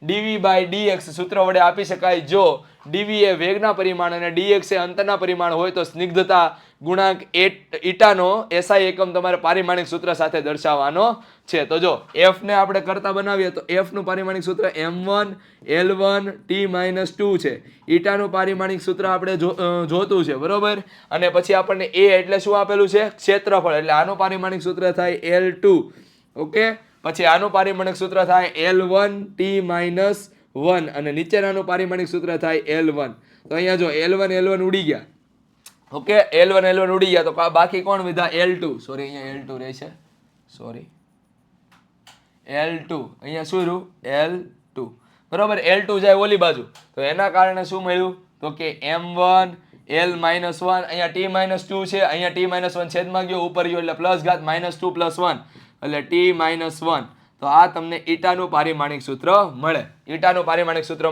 dv/dx સૂત્ર વડે આપી શકાય. જો dv એ વેગના પરિમાણ અને dx એ અંતરના પરિમાણ હોય તો સ્નિગ્ધતા ગુણાંક ઈટાનો SI એકમ તમારે પારિમાણિક સૂત્ર સાથે દર્શાવવાનો છે. તો જો F ને આપણે કરતા બનાવીએ તો F નું પારિમાણિક સૂત્ર m1 l1 t-2 છે. ઈટાનું પારિમાણિક સૂત્ર આપણે જોતું છે. બરોબર, અને પછી આપણને a એટલે શું આપેલું છે, ક્ષેત્રફળ, એટલે આનું પારિમાણિક સૂત્ર થાય l2. ઓકે, પછી આનું પારિમાણિક સૂત્ર થાય l1 t-1 અને નીચેનાનું પારિમાણિક સૂત્ર થાય l1. તો અહીંયા જો l1 ઉડી ગયા. ઓકે, l1 ઉડી ગયા તો બાકી કોણ વિધા, l2. સોરી, અહીંયા l2 રહેશે, સોરી l2, અહીંયા શું રહ્યું l2. બરોબર, l2 જાય ઓલી બાજુ તો એના કારણે શું મળ્યું, તો કે m1 l-1, અહીંયા t-2 છે, અહીંયા t-1 છેદમાં ગયો, ઉપર ગયો એટલે પ્લસ ઘાત -2 + 1 એટલે t-1. તો આ તમને ઈટાનું પારિમાણિક સૂત્ર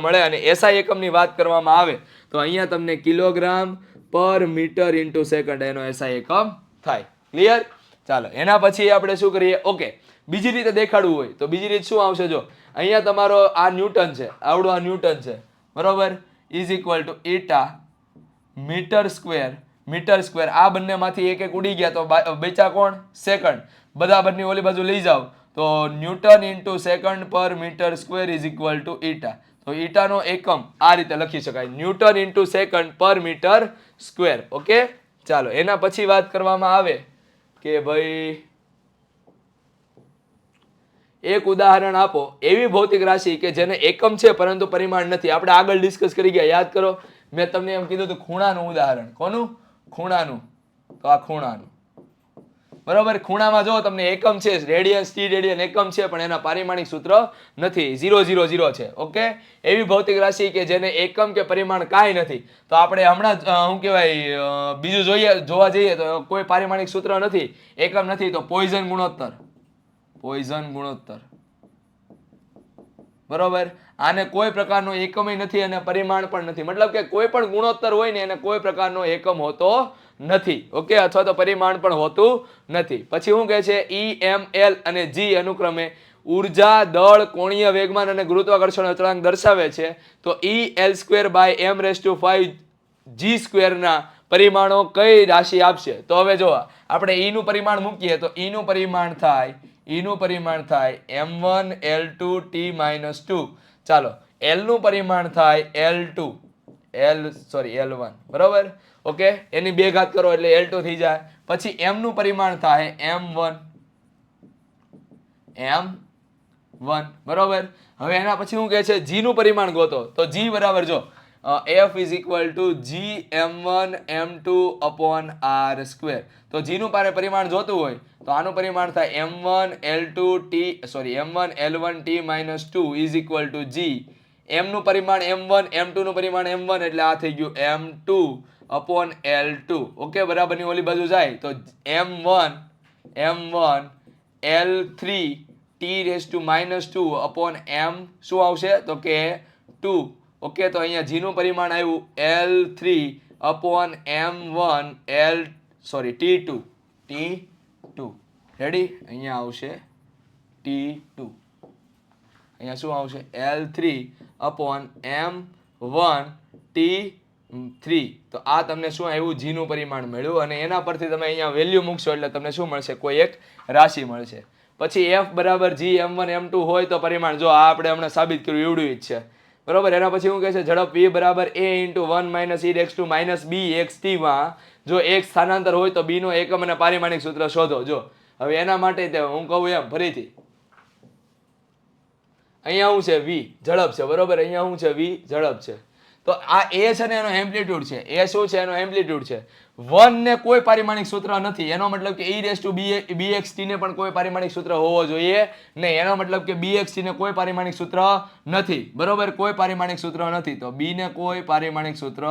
મળે. અને SI એકમની વાત કરવામાં આવે તો અહીંયા તમને કિલોગ્રામ પર મીટર ઇન્ટુ સેકન્ડ એનો SI એકમ થાય. ક્લિયર. ચાલો એના પછી આપણે શું કરીએ, ઓકે, બીજી રીતે દેખાડવું હોય તો બીજી રીત શું આવશે, જો અહીંયા તમારો આ ન્યૂટન છે, આવડો આ ન્યૂટન છે. બરોબર, is equal to eta metre square. આ બંનેમાંથી એક એક ઉડી ગયા તો બચ્યા કોણ, સેકન્ડ. બધા બંને ઓલી બાજુ લઈ જાઓ તો newton into second per metre square is equal to eta. તો ઈટાનો એકમ આ રીતે લખી શકાય, newton into second per metre square. Okay, ચાલો એના પછી વાત કરવામાં આવે કે ભાઈ એક ઉદાહરણ આપો એવી ભૌતિક રાશિ કે જેને એકમ છે પરંતુ પરિમાણ નથી. આપણે આગળ ડિસ્કસ કરી ગયા, યાદ કરો, મેં તમને એમ કીધું હતું ખૂણાનું ઉદાહરણ. કોનું, ખૂણાનું. તો આ ખૂણાનું. બરોબર, ખૂણામાં જો તમને એકમ છે, રેડિયન સ્ટીરેડિયન એકમ છે પણ એના પારિમાણિક સૂત્ર નથી, 0 0 0 છે. ઓકે, એવી ભૌતિક રાશિ કે જેને એકમ કે પરિમાણ કાંઈ નથી. તો આપણે હમણાં શું કહેવાય, બીજું જોવા જઈએ તો કોઈ પારિમાણિક સૂત્ર નથી, એકમ નથી, તો પોઈઝન ગુણોત્તર. બરોબર, આને કોઈ પ્રકારનો એકમય નથી અને પરિમાણ પણ નથી. મતલબ કે કોઈ પણ ગુણોત્તર હોય ને એને કોઈ પ્રકારનો એકમ હોતો નથી. ઓકે, અથવા તો પરિમાણ પણ હોતું નથી. પછી શું કહે છે, ઈ, એમ, એલ અને જી અનુક્રમે ઉર્જા, દળ, કોણીય વેગમાન અને ગુરુત્વાકર્ષણ અચળાંક દર્શાવે છે. તો E L square by M raise to 5 G સ્ક્વેરના પરિમાણો કઈ રાશિ આપશે? તો હવે જો આપણે ઈ નું પરિમાણ મૂકીએ તો ઈ નું પરિમાણ થાય m1 l2 t - 2. ચાલો, l નું પરિમાણ થાય l1, બરોબર. ઓકે, એની 2 ઘાત કરો એટલે l2 થઈ જાય. પછી m નું પરિમાણ થાય m1, બરોબર. હવે એના પછી શું કહે છે, g નું પરિમાણ ગોતો. તો g બરાબર જો f is equal to g m1 m2 upon r square. તો g નું પરિમાણ જોતું હોય તો આનું પરિમાણ થાય m1 l1 t - 2 is equal to g. m નું પરિમાણ m1, m2 નું પરિમાણ m1 એટલે આ થઈ ગયું m2 upon l2. ઓકે, બરાબરની ઓલી બાજુ જાય તો m1 l3 t raised to -2 upon m શું આવશે તો કે 2. ઓકે, તો અહીંયા g નું પરિમાણ આવ્યું l3 upon m1 t2. Ready? અહીંયા આવશે t2. અહીંયા શું આવશે l3 upon m1 t3. તો આ તમને શું આવ્યું, g નું પરિમાણ મળ્યું. અને એના પરથી તમે અહીંયા વેલ્યુ મૂકશો એટલે તમને શું મળશે, કોઈ એક રાશિ મળશે. પછી f બરાબર g m1 m2 હોય તો પરિમાણ જો આ આપણે હમણાં સાબિત કર્યું એવડું જ છે, બરોબર. એના પછી શું કહે છે, ઝડપ v બરાબર a into 1 - e raised to -b xt માં જો એક સ્થાનાંતર હોય તો b નો એકમ અને પારિમાણિક સૂત્ર શોધો. જો હવે એના માટે હું કહું એમ ફરીથી, અહીંયા શું છે, v ઝડપ છે, બરોબર. અહીંયા શું છે, v ઝડપ છે. તો આ a છે ને એનો એમ્પ્લિટ્યુડ છે. a શું છે, એનો એમ્પ્લિટ્યુડ છે. 1 ને કોઈ પારિમાણિક સૂત્ર નથી, એનો મતલબ કે e raised to bxt ને પણ કોઈ પારિમાણિક સૂત્ર હોવો જોઈએ નહીં. એનો મતલબ કે bxt ને કોઈ પારિમાણિક સૂત્ર નથી, બરોબર. કોઈ પારિમાણિક સૂત્ર નથી તો b ને કોઈ પારિમાણિક સૂત્ર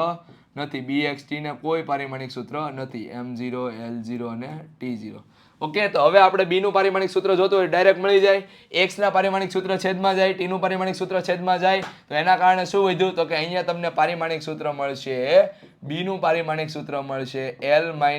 નથી, bxt ને કોઈ પારિમાણિક સૂત્ર નથી, m0 l0 અને t0. ઓકે, તો હવે આપણે b નું પારિમાણિક સૂત્ર જોતું હોય ડાયરેક્ટ મળી જાય. x ના પારિમાણિક સૂત્ર છેદમાં જાય, t નું પારિમાણિક સૂત્ર છેદમાં જાય. તો એના કારણે શું વધ્યું તો કે અહીંયા તમને પારિમાણિક સૂત્ર મળશે, b નું પારિમાણિક સૂત્ર મળશે l - 1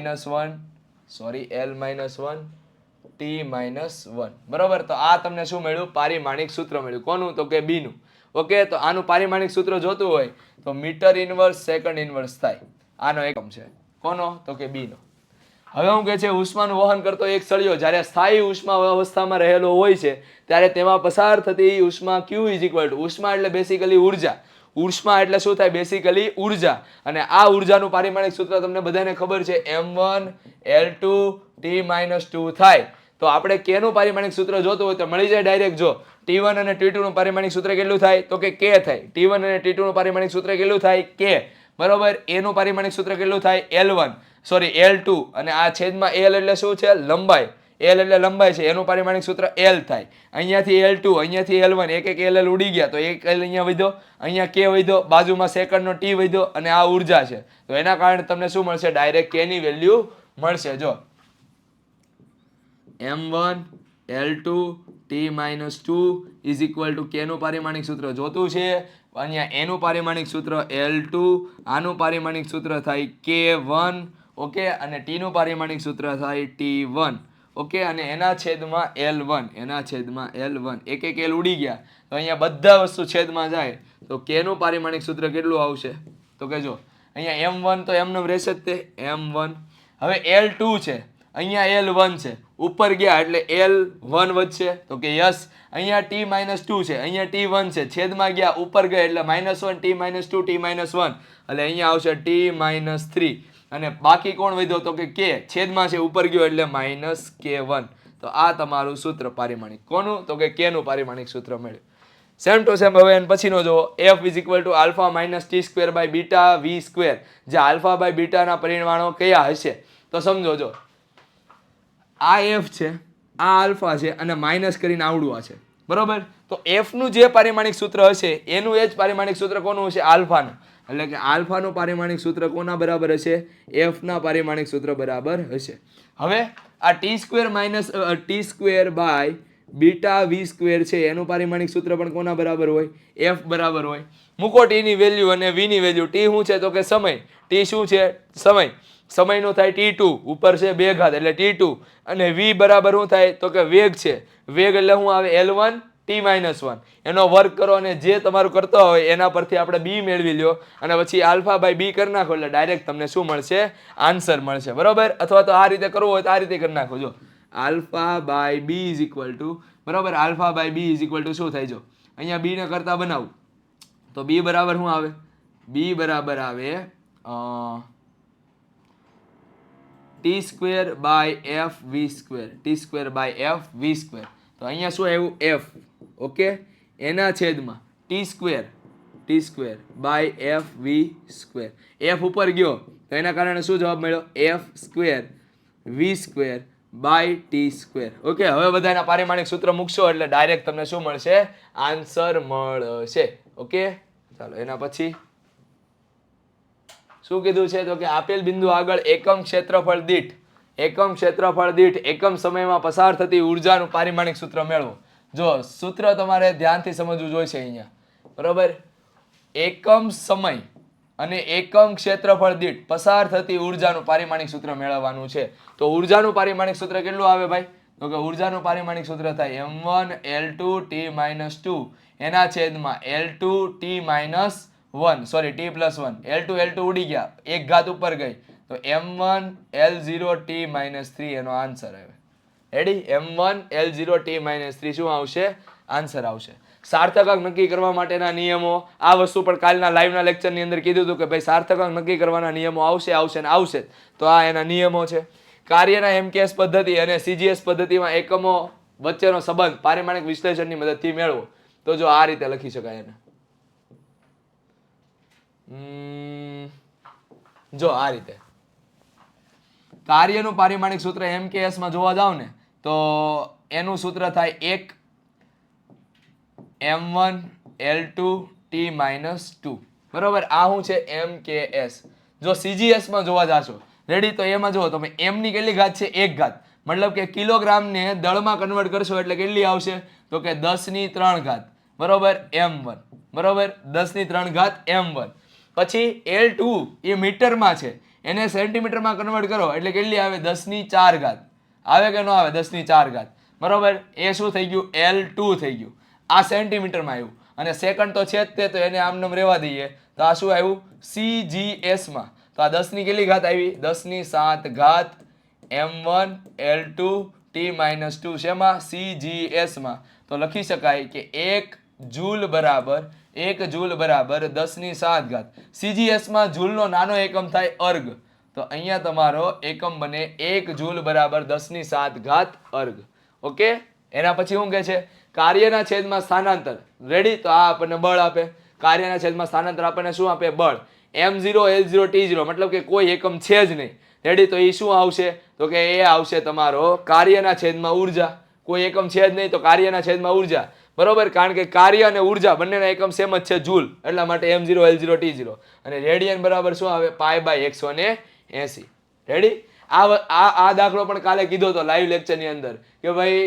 t - 1, બરોબર. તો આ તમને શું મળ્યું, પારિમાણિક સૂત્ર મળ્યું. કોનું તો કે b નું. ઓકે, તો આનું પારિમાણિક સૂત્ર જોતું હોય તો મીટર ઇન્વર્સ સેકન્ડ ઇન્વર્સ થાય. આનો એકમ છે કોનો તો કે b નો. હવે હું કહે છે, ઉષ્માનું વહન કરતો એક સળિયો જ્યારે સ્થાયી ઉષ્મા અવસ્થામાં રહેલો હોય છે ત્યારે તેમાં પસાર થતી ઉષ્મા q is equal to, ઉષ્મા એટલે બેસિકલી ઉર્જા. ઉષ્મા એટલે શું થાય, બેસિકલી ઉર્જા. અને આ ઉર્જાનું પારિમાણિક સૂત્ર તમને બધાને ખબર છે, m1 l2 t - 2 થાય. તો આપણે k નું પારિમાણિક સૂત્ર જોતું હોય તો મળી જાય ડાયરેક્ટ. જો t1 અને t2 નું પારિમાણિક સૂત્ર કેટલું થાય તો કે k થાય. t1 અને t2 નું પારિમાણિક સૂત્ર કેટલું થાય, k, બરોબર. a નું પારિમાણિક સૂત્ર કેટલું થાય, l2 અને આ છેદમાં l એટલે શું છે, લંબાઈ. l એટલે લંબાઈ છે, એનું પારિમાણિક સૂત્ર l થાય. અહીંયાથી l2, અહીંયાથી l1, એક l ઉડી ગયા તો એક l અહીંયા વધ્યો, અહીંયા k વધ્યો, બાજુમાં સેકન્ડનો t વધ્યો અને આ ઉર્જા છે. તો એના કારણે તમને શું મળશે, ડાયરેક્ટ k ની વેલ્યુ મળશે. જો m1 l2 t - 2 is equal to k નું પારિમાણિક સૂત્ર જોતું છે. અહીંયા a નું પારિમાણિક સૂત્ર l2, આનું પારિમાણિક સૂત્ર થાય k1, ઓકે, અને t નું પારિમાણિક સૂત્ર થાય t1, ઓકે, અને એના છેદમાં l1, એક l ઉડી ગયા તો અહીંયા બધા વસ્તુ છેદમાં જાય તો k નું પારિમાણિક સૂત્ર કેટલું આવશે તો કે જો અહીંયા m1 તો એમનેમ રહેશે જ તે m1. હવે l2 છે, અહીંયા l1 છે, ઉપર ગયા એટલે l1 વધશે તો કે યસ. અહીંયા t - 2 છે, અહીંયા t1 છે, છેદમાં ગયા ઉપર ગયા એટલે -1 t - 2 t - 1 એટલે અહીંયા આવશે t - 3. અને બાકી કોણ વધ્યો તો કે k, છેદમાં છે, ઉપર ગયો એટલે -k1. તો આ તમારું સૂત્ર પારિમાણિક કોનું તો કે k નું પારિમાણિક સૂત્ર મળ્યું. સેમ ટુ સેમ હવે પછીનો જો f is equal to alpha minus t square by beta v square. જે આલ્ફા બાય બીટા ના પરિમાણો કયા હશે તો સમજો. જો આ f છે, આ આલ્ફા છે અને માઇનસ કરીને આવડું આ છે, બરોબર. તો f નું જે પારિમાણિક સૂત્ર હશે એનું એ જ પારિમાણિક સૂત્ર કોનું હશે, આલ્ફાનું. એટલે કે આલ્ફાનું પારિમાણિક સૂત્ર કોના બરાબર હશે, f ના પારિમાણિક સૂત્ર બરાબર હશે. હવે આ t square by beta v square છે એનું પારિમાણિક સૂત્ર પણ કોના બરાબર હોય, f બરાબર હોય. મૂકો t ની વેલ્યુ અને v ની વેલ્યુ. t શું છે તો કે સમય, t શું છે સમય, સમયનું થાય t2, ઉપર છે 2 ઘાત એટલે t2, અને v બરાબર શું થાય તો કે વેગ છે, વેગ એટલે શું આવે L1 t-1, એનો વર્ગ કરો અને જે તમારું કરતો હોય એના પરથી આપણે b મેળવી લ્યો અને પછી આલ્ફા બાય b કરી નાખો એટલે ડાયરેક્ટ તમને શું મળશે, આન્સર મળશે. બરોબર, અથવા તો આ રીતે કરવું હોય તો આ રીતે કરી નાખો. જો alpha by b is equal to, બરોબર, alpha by b is equal to શું થાય, જો અહીંયા b ને કરતા બનાવું તો b બરાબર શું આવે, b બરાબર આવે t square by f v square, t square by f v square. તો અહીંયા શું આવ્યું, f, ઓકે, એના છેદમાં t square by f v square. f ઉપર ગયો તો એના કારણે શું જવાબ મળ્યો, f square v square by T square. Okay, હવે બધાના પારિમાણિક સૂત્ર મૂકશો એટલે ડાયરેક્ટ તમને શું મળશે, આન્સર મળશે. ઓકે, ચાલો એના પછી શું કીધું છે તો કે આપેલ બિંદુ આગળ એકમ ક્ષેત્રફળ દીઠ એકમ સમયમાં પસાર થતી ઉર્જાનું પારિમાણિક સૂત્ર મેળવો. જો સૂત્ર તમારે ધ્યાનથી સમજવું જોઈશે અહીંયા, બરોબર, એકમ સમય અને એકમ ક્ષેત્રફળ દીઠ પસાર થતી ઉર્જાનું પારિમાણિક સૂત્ર મેળવવાનું છે. તો ઉર્જાનું પારિમાણિક સૂત્ર કેટલું આવે ભાઈ, તો કે ઉર્જાનું પારિમાણિક સૂત્ર થાય m1 L2 t-2 એના છેદમાં L2 t-1, sorry t+1, L2 ઉડી ગયા, એક ઘાત ઉપર ગઈ તો m1 L0 t-3 એનો આન્સર આવે. રેડી, m1 L0 t-3 શું આવશે, આન્સર આવશે. સાર્થકાંક નક્કી કરવા માટેના નિયમો, આ વસ્તુ પણ કાલના લાઈવના લેક્ચરની અંદર કીધું હતું કે ભાઈ સાર્થકાંક નક્કી કરવાના નિયમો આવશે. તો આ એના નિયમો છે. કાર્યના MKS પદ્ધતિ અને CGS પદ્ધતિમાં એકમો વચ્ચેનો સંબંધ પારિમાણિક વિશ્લેષણની મદદથી મેળવો. તો જો આ રીતે લખી શકાય એને, જો આ રીતે કાર્યનું પારિમાણિક સૂત્ર MKS માં જોવા જાવ ને તો એનું સૂત્ર થાય 1 m1 L2 t-2. બરોબર, આ શું છે, MKS. જો CGS માં જોવા જાશો, રેડી, તો એમાં જો તમે m ની કેટલી ઘાત છે, 1 ઘાત, મતલબ કે કિલોગ્રામને દળમાં કન્વર્ટ કરશો એટલે કેટલી આવશે તો કે 10^3 ઘાત, બરોબર, m1, બરોબર, 10^3 ઘાત m1. પછી L2 એ મીટરમાં છે, એને સેન્ટીમીટરમાં કન્વર્ટ કરો એટલે કેટલી આવે, 10^4 ઘાત આવે કે ન આવે, 10^4 ઘાત, બરોબર. એ શું થઈ ગયું, L2 થઈ ગયું. આ સેન્ટીમીટરમાં આવ્યું અને સેકન્ડ તો છે જ તે, તો એને આમનામ રહેવા દઈએ. તો આ શું આવ્યું, CGS માં. તો આ 10 ની કેટલી ઘાત આવી, 10^7 ઘાત m1 L2 t-2 શેમાં, CGS માં. તો લખી શકાય કે 1 જૂલ બરાબર 10^7 ઘાત. CGS માં જૂલનો નાનો એકમ થાય અર્ગ, તો અહીંયા તમારો એકમ બને 1 જૂલ બરાબર 10^7 ઘાત અર્ગ. ઓકે, એના પછી શું કહે છે, કાર્યના છેદમાં સ્થાનાંતર. રેડી, તો આ આપણને બળ આપે, કાર્યના છેદમાં સ્થાનાંતર આપણને શું આપે, બળ. m0 L0 t0 મતલબ કે કોઈ એકમ છે જ નહીં. રેડી, તો એ શું આવશે તો કે એ આવશે તમારો કાર્યના છેદમાં ઉર્જા. કોઈ એકમ છે જ નહીં તો કાર્યના છેદમાં ઉર્જા, બરોબર, કારણ કે કાર્ય અને ઉર્જા બંનેના એકમ સેમ જ છે, જૂલ, એટલા માટે m0 L0 t0. અને રેડિયન બરાબર શું આવે, π/180. રેડી, આ દાખલો પણ કાલે કીધો તો લાઈવ લેક્ચરની અંદર કે ભાઈ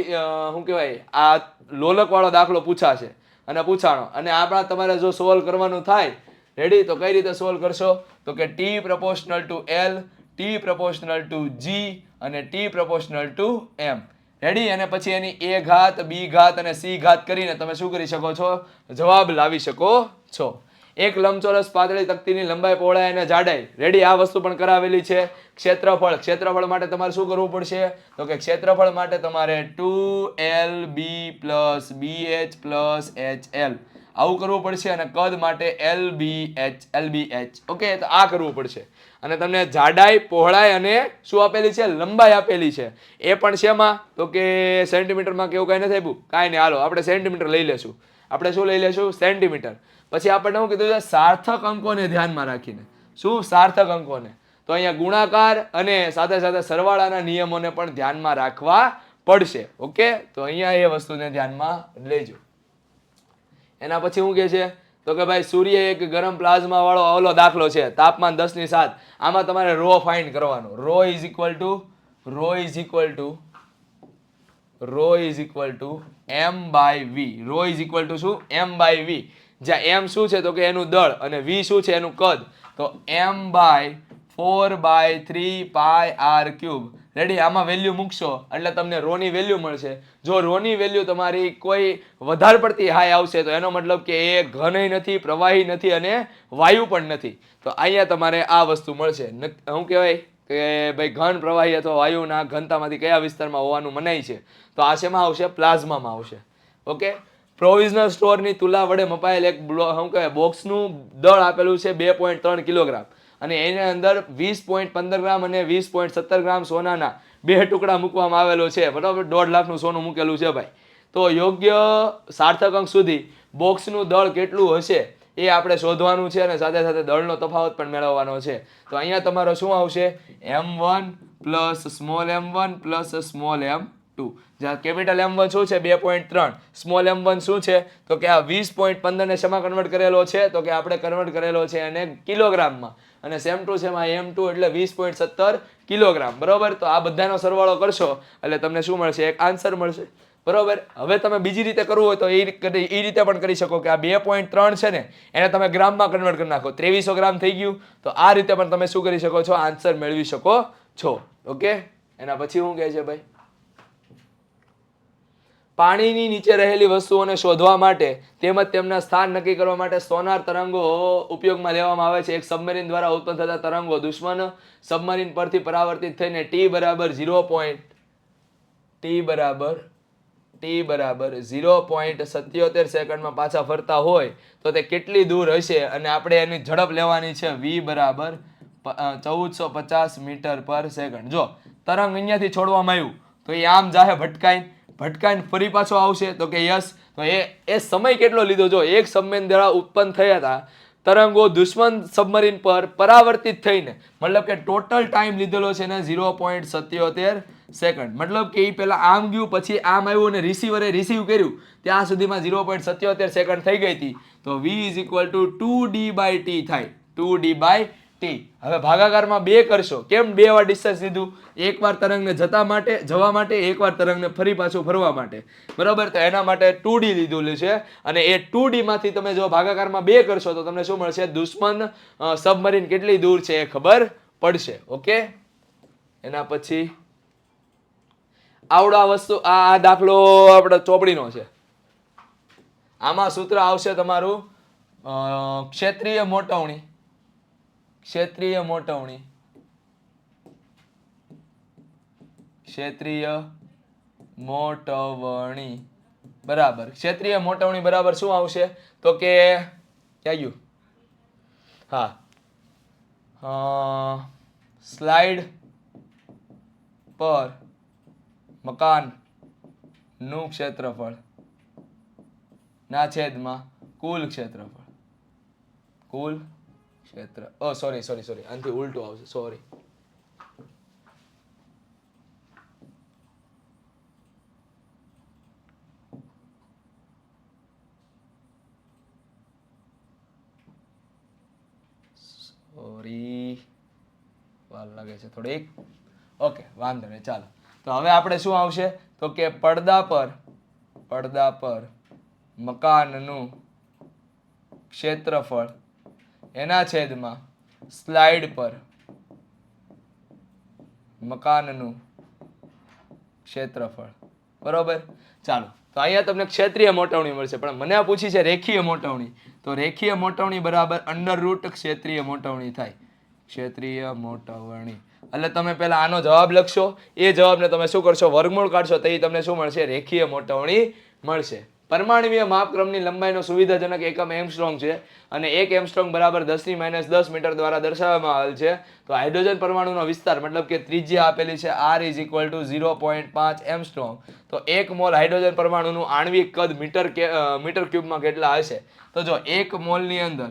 શું કહેવાય, આ લોલક વાળો દાખલો પૂછાશે અને પૂછાણો, અને આપણા તમારે જો સોલ્વ કરવાનું થાય, રેડી, તો કઈ રીતે સોલ્વ કરશો તો કે t proportional to L, t proportional to G અને t proportional to M. Ready, અને પછી એની a ઘાત, b ઘાત અને c ઘાત કરીને તમે શું કરી શકો છો, જવાબ લાવી શકો છો. એક લંબચોરસ પાતળી તકતીની લંબાઈ, પહોળાઈ અને જાડાઈ. રેડી, આ વસ્તુ પણ કરાવેલી છે. ક્ષેત્રફળ માટે તમારે શું કરવું પડશે તો કે ક્ષેત્રફળ માટે તમારે 2LB + BH + HL આવું કરવું પડશે, અને કદ માટે LBH. ઓકે, તો આ કરવું પડશે. અને તમને જાડાઈ, પહોળાઈ અને શું આપેલી છે, લંબાઈ આપેલી છે. એ પણ શેમાં તો કે સેન્ટીમીટરમાં, કેવું કાંઈ નથી આપ્યું, કાંઈ નહીં, હાલો આપણે સેન્ટીમીટર લઈ લેશું. આપણે શું લઈ લેશું, સેન્ટીમીટર. પછી આપણને શું કીધું છે, સાર્થક અંકોને ધ્યાનમાં રાખીને. શું, સાર્થક અંકોને. તો અહીંયા ગુણાકાર અને સાથે સાથે સરવાળાના નિયમોને પણ ધ્યાનમાં રાખવા પડશે. ઓકે, તો અહીંયા એ વસ્તુને ધ્યાનમાં લેજો. એના પછી શું કહે છે તો કે ભાઈ સૂર્ય એક ગરમ પ્લાઝમા વાળો ઓલો દાખલો છે, તાપમાન 10^7. આમાં તમારે રો ફાઇન્ડ કરવાનો. Rho is equal to m/v. Rho is equal to શું, m/v. જ્યાં m શું છે તો કે એનું દળ અને v શું છે એનું કદ. તો m/4 4/3πr³. રેડી? આમાં વેલ્યુ મૂકશો એટલે તમને રોની વેલ્યુ મળશે. જો રોની વેલ્યુ તમારી કોઈ વધારે પડતી હાઈ આવશે તો એનો મતલબ કે એ ઘનય નથી, પ્રવાહી નથી અને વાયુ પણ નથી. તો અહીંયા તમારે આ વસ્તુ મળશે. શું કહેવાય કે ભાઈ ઘન, પ્રવાહી અથવા વાયુના ઘનતામાંથી કયા વિસ્તારમાં હોવાનું મનાય છે? તો આ શેમાં આવશે? પ્લાઝમામાં આવશે. ઓકે. પ્રોવિઝનલ સ્ટોરની તુલા વડે મપાયેલ એક શું કહેવાય બોક્સનું દળ આપેલું છે 2.3 કિલોગ્રામ અને એની અંદર 20.15 ગ્રામ અને 20.17 ગ્રામ સોનાના 2 ટુકડા મૂકવામાં આવેલો છે. બરાબર? 1.5 લાખનું સોનું મૂકેલું છે ભાઈ. તો યોગ્ય સાર્થક અંક સુધી બોક્સનું દળ કેટલું હશે એ આપણે શોધવાનું છે અને સાથે સાથે દળનો તફાવત પણ મેળવવાનો છે. તો અહીંયા તમારો શું આવશે? m1 plus small m1 plus small m2. જ્યાં કેપિટલ m1 શું છે? 2.3. સ્મોલ m1 શું છે? તો કે આ 20.15 ને શેમાં કન્વર્ટ કરેલો છે? તો કે આપણે કન્વર્ટ કરેલો છે એને કિલોગ્રામમાં. અને સેમ ટુ સેમ આ m2 એટલે 20.17 કિલોગ્રામ. બરોબર? તો આ બધાનો સરવાળો કરશો એટલે તમને શું મળશે? એક આન્સર મળશે. બરોબર? હવે તમે બીજી રીતે કરવું હોય તો એ રીતે પણ કરી શકો કે આ 2.3 છે ને એને તમે ગ્રામમાં કન્વર્ટ કરી નાખો. 2300 ગ્રામ થઈ ગયું. તો આ રીતે પણ તમે શું કરી શકો છો? આન્સર મેળવી શકો છો. ઓકે. એના પછી શું કહે છે ભાઈ? પાણીની નીચે રહેલી વસ્તુઓને શોધવા માટે તેમજ તેમના સ્થાન નક્કી કરવા માટે સોનાર તરંગો ઉપયોગમાં લેવામાં આવે છે. એક સબમરીન દ્વારા ઉત્પન્ન થતા તરંગો દુશ્મન સબમરીન પરથી પરાવર્તિત થઈને t બરાબર 0.77 સેકન્ડમાં પાછા ફરતા હોય તો તે કેટલી દૂર હશે? અને આપણે એની ઝડપ લેવાની છે v બરાબર 1450 મીટર પર સેકન્ડ. જો તરંગ અહીંયાથી છોડવામાં આવ્યું તો એ આમ જાહે ભટકાઈને ફરી પાછો આવશે. તો કે યસ. તો એ સમય કેટલો લીધો? જો એક સબમરીન દ્વારા ઉત્પન્ન થયા હતા તરંગો દુશ્મન સબમરીન પર પરાવર્તિત થઈને મતલબ કે ટોટલ ટાઈમ લીધેલો છે ને 0.77 સેકન્ડ. મતલબ કે એ પહેલા આમ ગયું પછી આમ આવ્યું અને રિસીવરે રિસીવ કર્યું ત્યાં સુધીમાં 0.77 સેકન્ડ થઈ ગઈ હતી. તો v is equal two 2d/t થાય. 2d/t. હવે ભાગાકારમાં 2 કરશો. કેમ 2 વાર ડિસ્ટન્સ લીધું? એકવાર તરંગને જવા માટે, એકવાર તરંગને ફરી પાછું ફરવા માટે. બરાબર? તો એના માટે 2d લીધું છે અને એ 2d માંથી તમે જો ભાગાકારમાં 2 કરશો તો તમને શું મળશે? દુશ્મન સબમરીન કેટલી દૂર છે એ ખબર પડશે. ઓકે. એના પછી આવડા વસ્તુ આ દાખલો આપણે ચોપડીનો છે. આમાં સૂત્ર આવશે તમારું ક્ષેત્રીય મોટવણી. ક્ષેત્રીય મોટવણી બરાબર. ક્ષેત્રીય મોટવણી બરાબર શું આવશે? તો કે ક્યાં ગયું? હા, સ્લાઇડ પર મકાનનું ક્ષેત્રફળ ના છેદમાં કુલ ક્ષેત્રફળ. સોરી આનાથી ઉલટું આવશે. સોરી. વાર લાગે છે થોડીક. ઓકે, વાંધો નહીં. ચાલો. તો હવે આપણે શું આવશે? તો કે પડદા પર મકાનનું ક્ષેત્રફળ એના છેદમાં સ્લાઇડ પર મકાનનું ક્ષેત્રફળ. બરોબર? ચાલો. તો અહીંયા તમને ક્ષેત્રીય મોટવણી મળશે પણ મને આ પૂછી છે રેખીય મોટવણી. તો રેખીય મોટવણી બરાબર √ ક્ષેત્રીય મોટવણી થાય. ક્ષેત્રીય મોટવણી એટલે તમે પહેલા આનો જવાબ લખશો. એ જવાબને તમે શું કરશો? વર્ગમૂળ કાઢશો તો એ તમને શું મળશે? રેખીય મોટવણી મળશે. પરમાણ્વીય માપક્રમની લંબાઈનો સુવિધાજનક એકમ એંગસ્ટ્રોમ છે અને 1 એંગસ્ટ્રોમ બરાબર 10⁻10 મીટર દ્વારા દર્શાવવામાં આવેલ છે. તો હાઇડ્રોજન પરમાણુનો વિસ્તાર મતલબ કે ત્રિજ્યા આપેલી છે r = 0.5 એંગસ્ટ્રોમ. તો 1 મોલ હાઇડ્રોજન પરમાણુનું આણ્વિક કદ મીટર ક્યુબમાં કેટલા હશે? તો જો 1 મોલની અંદર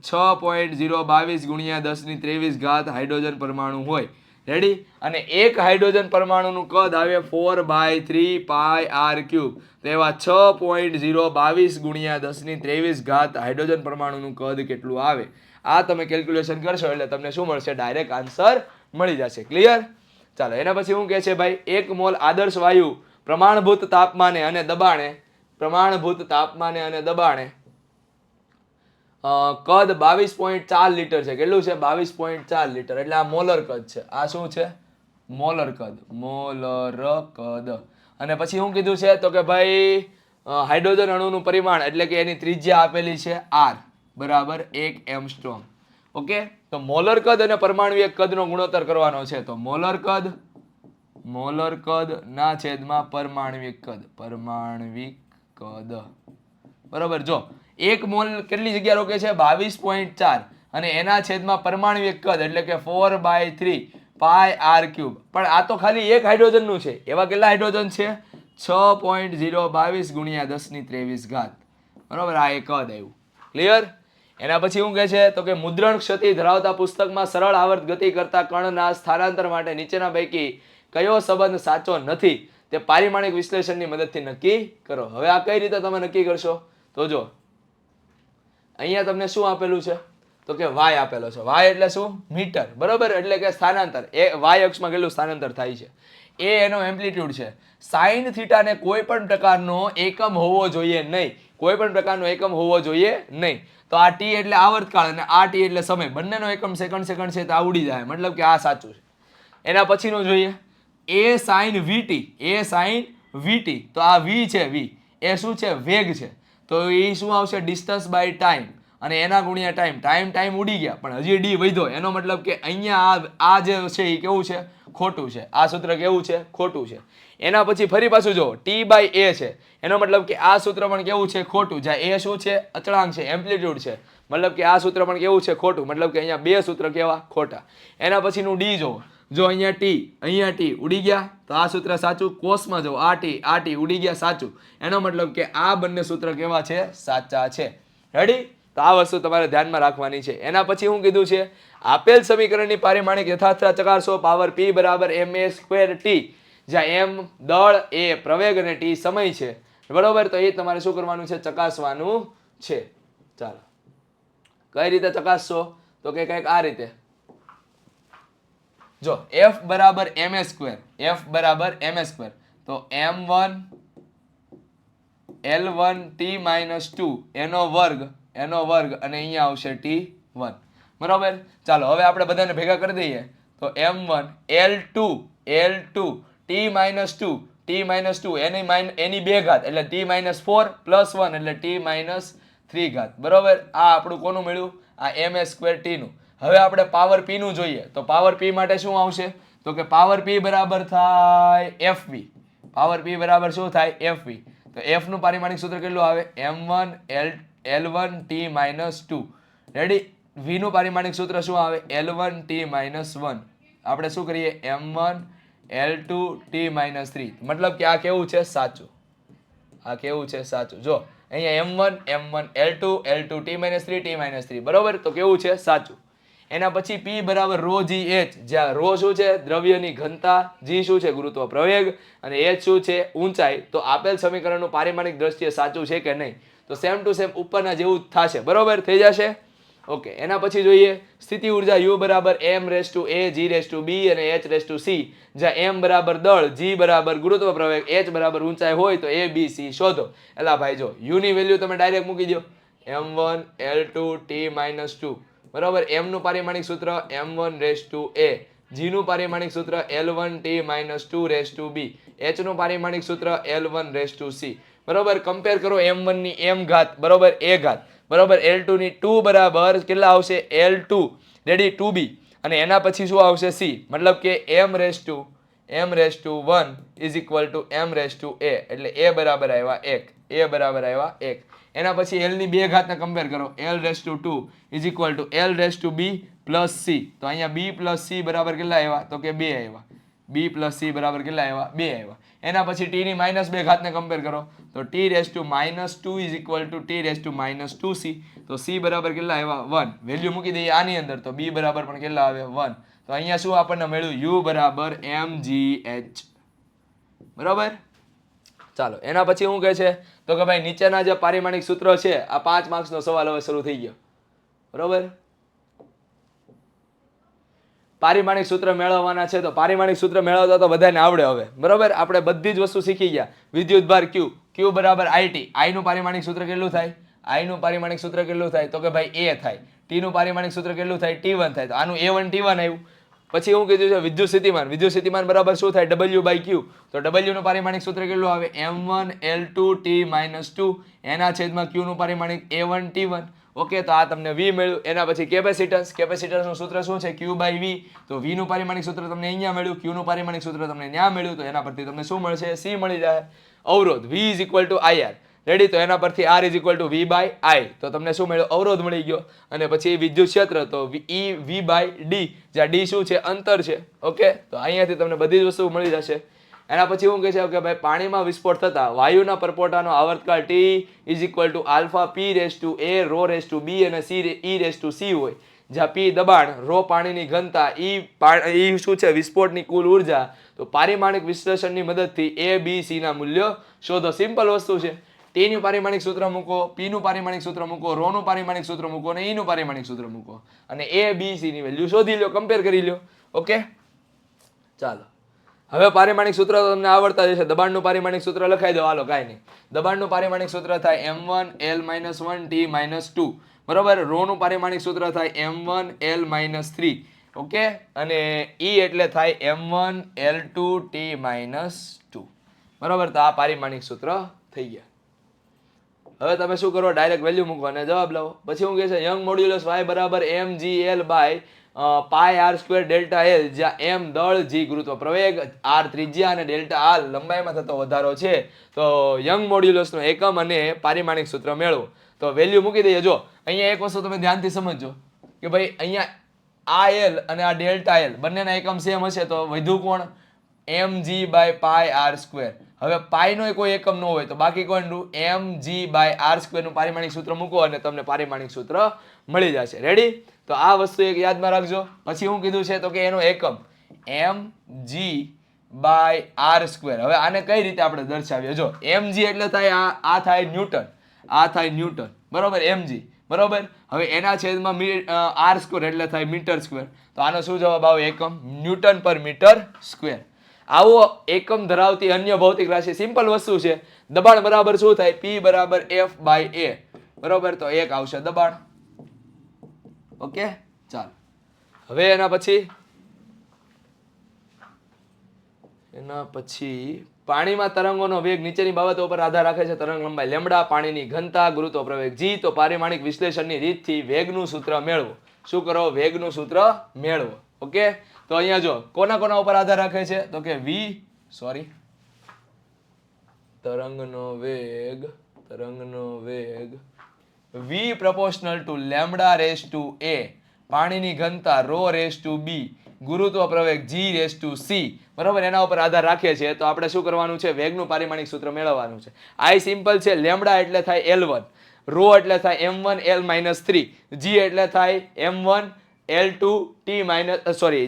6.022 ગુણ્યા 10⁻23 ઘાત હાઇડ્રોજન પરમાણુ હોય. રેડી? અને એક હાઇડ્રોજન પરમાણુનું કદ આવે 4/3πr³. તો એવા 6.022 ગુણ્યા 10⁻23 ઘાત હાઇડ્રોજન પરમાણુનું કદ કેટલું આવે? આ તમે કેલ્ક્યુલેશન કરશો એટલે તમને શું મળશે? ડાયરેક્ટ આન્સર મળી જશે. ક્લિયર? ચાલો. એના પછી શું કહે છે ભાઈ? 1 મોલ આદર્શ વાયુ પ્રમાણભૂત તાપમાને અને દબાણે કદ 22.4 લીટર છે. કેટલું છે? 22.4 લીટર. એટલે આ મોલર કદ છે. આ શું છે? મોલર કદ. મોલર કદ. અને પછી શું કીધું છે? તો કે ભાઈ હાઇડ્રોજન અણુનું પરિમાણ એટલે કે એની ત્રિજ્યા આપેલી છે r બરાબર 1 એંગસ્ટ્રોમ. ઓકે, તો મોલર કદ અને પરમાણ્વીય કદનો ગુણોત્તર કરવાનો છે. તો મોલર કદ ના છેદમાં પરમાણ્વીય કદ બરાબર. જો 1 મોલ કેટલી જગ્યા રોકે છે? 22.4 અને એના છેદમાં પરમાણ્વીય કદ એટલે કે 4/3 પાઈ r ક્યુબ. પણ આ તો ખાલી એક હાઇડ્રોજન નું છે. એવા કેટલા હાઇડ્રોજન છે? 6.022 ગુણ્યા 1023 ઘાત. બરાબર, આ એક કદ આવ્યું. ક્લિયર? એના પછી શું કહે છે? તો કે મુદ્રણ ક્ષતિ ધરાવતા પુસ્તકમાં સરળ આવર્ત ગતિ કરતા કણના સ્થાનાંતર માટે નીચેના પૈકી કયો સંબંધ સાચો નથી તે પારિમાણિક વિશ્લેષણની મદદથી નક્કી કરો. હવે આ કઈ રીતે તમે નક્કી કરશો? તો જો અહીંયા તમને શું આપેલું છે? તો કે y આપેલો છે. y એટલે શું? મીટર. બરોબર, એટલે કે સ્થાનાંતર. એ y અક્ષમાં કેટલું સ્થાનાંતર થાય છે? એ એનો એમ્પ્લિટ્યુડ છે. સાઇન થીટાને કોઈ પણ પ્રકારનો એકમ હોવો જોઈએ નહીં. કોઈ પણ પ્રકારનો એકમ હોવો જોઈએ નહીં. તો આ t એટલે આવર્તકાળ અને આ t એટલે સમય. બંનેનો એકમ સેકન્ડ છે. તો આ ઉડી જાય. મતલબ કે આ સાચું છે. એના પછીનો જોઈએ a sin vt. તો આ v છે. v એ શું છે? વેગ છે. તો એ શું આવશે? ડિસ્ટન્સ બાય ટાઈમ અને એના ગુણ્યા ટાઈમ ઉડી ગયા પણ હજી ડી વધ્યો. એનો મતલબ કે અહીંયા આ જે છે એ કેવું છે? ખોટું છે. આ સૂત્ર કેવું છે? ખોટું છે. એના પછી ફરી પાછું જો t/a છે. એનો મતલબ કે આ સૂત્ર પણ કેવું છે? ખોટું. જ્યાં a શું છે? અચળાંક છે, એમ્પ્લિટ્યુડ છે. મતલબ કે આ સૂત્ર પણ કેવું છે? ખોટું. મતલબ કે અહીંયા બે સૂત્ર કેવા? ખોટા. એના પછીનું ડી જો અહીંયા t ઉડી ગયા તો આ સૂત્ર સાચું. કોસમાં જો આ t ઉડી ગયા સાચું. એનો મતલબ કે આ બંને સૂત્ર કેવા છે? સાચા છે. રેડી? તો આ વસ્તુ તમારે ધ્યાનમાં રાખવાની છે. એના પછી શું કીધું છે? આપેલ સમીકરણની પારિમાણિક યથાર્થતા ચકાસો. પાવર p બરાબર ma²t, જ્યાં m દળ, a પ્રવેગ અને t સમય છે. બરોબર, તો એ તમારે શું કરવાનું છે? ચકાસવાનું છે. ચાલો, કઈ રીતે ચકાસશો? તો કે કંઈક આ રીતે. જો f બરાબર ma², તો m1 L1 t-2 એનો વર્ગ અને અહીંયા આવશે t1. બરાબર, ચાલો હવે આપણે બધાને ભેગા કરી દઈએ. તો m1 L2 t-2 એની 2 ઘાત એટલે t-4 + 1 એટલે t-3 ઘાત. બરોબર, આ આપણું કોનું મળ્યું? આ ma²t નું. હવે આપણે પાવર p નું જોઈએ. તો પાવર p માટે શું આવશે? તો કે પાવર p બરાબર થાય fv. પાવર p બરાબર શું થાય? fv. તો f નું પારિમાણિક સૂત્ર કેટલું આવે? m1 L1 t-2. Ready? v નું પારિમાણિક સૂત્ર શું આવે? L1 t-1. આપણે શું કરીએ? m1 L2 t-3. મતલબ કે આ કેવું છે? સાચું. આ કેવું છે? સાચું. જો અહીંયા m1 L2 t-3 બરોબર, તો કેવું છે? સાચું. એના પછી p બરાબર ρgh, જ્યાં ρ શું છે? દ્રવ્યની ઘનતા, g શું છે? ગુરુત્વ પ્રવેગ અને h શું છે? ઊંચાઈ. તો આપેલ સમીકરણનું પારિમાણિક દ્રષ્ટિએ સાચું છે કે નહીં? તો સેમ ટુ સેમ ઉપરના જેવું થશે. બરોબર, થઈ જશે. ઓકે, એના પછી જોઈએ સ્થિતિ ઉર્જા u બરાબર m⁴ g⁵b અને h⁴c, જ્યાં m બરાબર દળ, g બરાબર ગુરુત્વ પ્રવેગ, h બરાબર ઊંચાઈ હોય તો a b c શોધો. એલા ભાઈ જો u ની વેલ્યુ તમે ડાયરેક્ટ મૂકી દો. m1 L2 t-2. બરાબર, m નું પારિમાણિક સૂત્ર m1⁴a, g નું પારિમાણિક સૂત્ર L1 t-2⁵b, h નું પારિમાણિક સૂત્ર L1⁴c. બરોબર, કમ્પેર કરો m1 ની m ઘાત બરોબર a ઘાત બરોબર L2 ની 2 બરાબર કેટલા આવશે? L2 રેડી 2b અને એના પછી શું આવશે? c. મતલબ કે m⁴ is equal two m⁴a એટલે a બરાબર આવ્યા 1. એના પછી l ની 2 ઘાતને કમ્પેર કરો. L⁴2 is equal two L⁴b plus c. તો અહીંયા b પ્લસ c બરાબર કેટલા આવ્યા? તો કે 2 આવ્યા. b પ્લસ c બરાબર કેટલા આવ્યા? 2 આવ્યા. એના પછી t ની -2 ઘાતને કમ્પેર કરો. તો t⁻² is equal two t⁻²c. તો c બરાબર કેટલા આવ્યા? 1. વેલ્યુ મૂકી દઈએ આની અંદર તો b બરાબર પણ કેટલા આવે? 1. તો અહીંયા શું આપણને મળ્યું? u બરાબર mgh. બરાબર, ચાલો એના પછી શું કહે છે? તો કે ભાઈ નીચેના જે પારિમાણિક સૂત્રો છે, આ 5 માર્ક્સનો સવાલ હવે શરૂ થઈ ગયો. બરોબર, પારિમાણિક સૂત્ર મેળવવાના છે. તો પારિમાણિક સૂત્ર મેળવતા તો બધાને આવડે હવે. બરોબર, આપણે બધી જ વસ્તુ શીખી ગયા. વિદ્યુતભાર q બરાબર it. i નું પારિમાણિક સૂત્ર કેટલું થાય? I નું પારિમાણિક સૂત્ર કેટલું થાય તો કે ભાઈ A થાય, T નું પારિમાણિક સૂત્ર કેટલું થાય T1 થાય. તો આનું A1 T1 આવ્યું. પછી હું કીધું છે વિદ્યુત સ્થિતિમાન બરાબર શું થાય W/Q. તો W નું પારિમાણિક સૂત્ર કેટલું આવે M1 L2 T - 2 એના છેદમાં Q નું પારિમાણિક A1 T1. ઓકે, તો આ તમને V મળ્યું. એના પછી કેપેસિટન્સનું સૂત્ર શું છે Q/V. તો V નું પારિમાણિક સૂત્ર તમને અહીંયા મળ્યું, Q નું પારિમાણિક સૂત્ર તમને ત્યાં મળ્યું. તો એના પરથી તમને શું મળશે? C મળી જાય. અવરોધ V = IR. રેડી? તો એના પરથી R = V/I. તો તમને શું મળ્યું? અવરોધ મળી ગયો. અને પછી વિદ્યુત ક્ષેત્ર તો V/D, જ્યાં D શું છે? અંતર છે. ઓકે, તો અહીંયાથી તમને બધી જ વસ્તુ મળી જશે. એના પછી હું કહે છે કે ભાઈ પાણીમાં વિસ્ફોટ થતા વાયુના પરપોટાનો આવર્તકાળ T = α P(a) ρ(b) અને C(e)(c) હોય, જ્યાં P દબાણ, ρ પાણીની ઘનતા, E શું છે? વિસ્ફોટની કુલ ઉર્જા. તો પારિમાણિક વિશ્લેષણની મદદથી A, B, C ના મૂલ્યો શોધો. સિમ્પલ વસ્તુ છે. T નું પારિમાણિક સૂત્ર મૂકો, P નું પારિમાણિક સૂત્ર મૂકો, ρ નું પારિમાણિક સૂત્ર મૂકો અને E નું પારિમાણિક સૂત્ર મૂકો અને A, B, C ની વેલ્યુ શોધી લો, કમ્પેર કરી લો. ઓકે, ચાલો. હવે પારિમાણિક સૂત્ર તમને આવડતા જશે. દબાણનું પારિમાણિક સૂત્ર લખાઈ દો. હાલો, કાંઈ નહીં. દબાણનું પારિમાણિક સૂત્ર થાય M1 L - 1 T - 2. બરોબર. ρ નું પારિમાણિક સૂત્ર થાય M1 L - 3. ઓકે, અને E એટલે થાય M1 L2 T - 2. બરોબર. તો આ પારિમાણિક સૂત્ર થઈ ગયા. હવે તમે શું કરો? ડાયરેક્ટ વેલ્યુ મૂકો અને જવાબ લાવો. પછી હું કહે છે young modulus Y = mgl/πr², Δl, જ્યાં m દળ, g ગુરુત્વ પ્રવેગ, r ત્રિજ્યા અને ડેલ્ટા r લંબાઈમાં થતો વધારો છે. તો યંગ મોડ્યુલસનો એકમ અને પારિમાણિક સૂત્ર મેળવો. તો વેલ્યુ મૂકી દઈએ. જો અહીંયા એક વસ્તુ તમે ધ્યાનથી સમજજો કે ભાઈ અહીંયા આ l અને આ ડેલ્ટા l બંનેના એકમ સેમ હશે તો વધુ કોણ? mg/πr². હવે પાઈ નો કોઈ એકમ ન હોય તો બાકી કોણનું? mg/r² નું પારિમાણિક સૂત્ર મૂકો અને તમને પારિમાણિક સૂત્ર મળી જશે. રેડી? તો આ વસ્તુ એક યાદમાં રાખજો. પછી હું કીધું છે તો કે એનો એકમ mg/r². હવે આને કઈ રીતે આપણે દર્શાવીએ? જો mg એટલે થાય આ થાય ન્યૂટન, આ થાય ન્યૂટન. બરોબર? mg. બરોબર. હવે એના છેદમાં r² એટલે થાય મીટર સ્ક્વેર. તો આનો શું જવાબ આવે? એકમ Nm/m². આવો એકમ ધરાવતી અન્ય ભૌતિક રાશિ સિમ્પલ વસ્તુ છે. દબાણ બરાબર શું થાય? P = F/A. બરોબર. તો એક આવશે દબાણ. ઓકે, ચાલો. હવે એના પછી પાણીમાં તરંગોનો વેગ નીચેની બાબતો પર આધાર રાખે છે. તરંગ લંબાઈ લેમ્ડા, પાણીની ઘનતા, ગુરુત્વ પ્રવેગ g. તો પારિમાણિક વિશ્લેષણની રીતથી વેગનું સૂત્ર મેળવો. શું કરો? વેગનું સૂત્ર મેળવો. ઓકે, તો અહીંયા જો કોના ઉપર આધાર રાખે છે તો કે તરંગનો વેગ v proportional to λ⁴ પાણીની ઘનતા ρ⁴b, ગુરુત્વ પ્રવેગ g⁻c. બરાબર? એના ઉપર આધાર રાખે છે. તો આપણે શું કરવાનું છે? વેગનું પારિમાણિક સૂત્ર મેળવવાનું છે. આ સિમ્પલ છે. લેમ્ડા એટલે થાય L1, ρ એટલે થાય M1 L - 3, g એટલે થાય M1 L2 T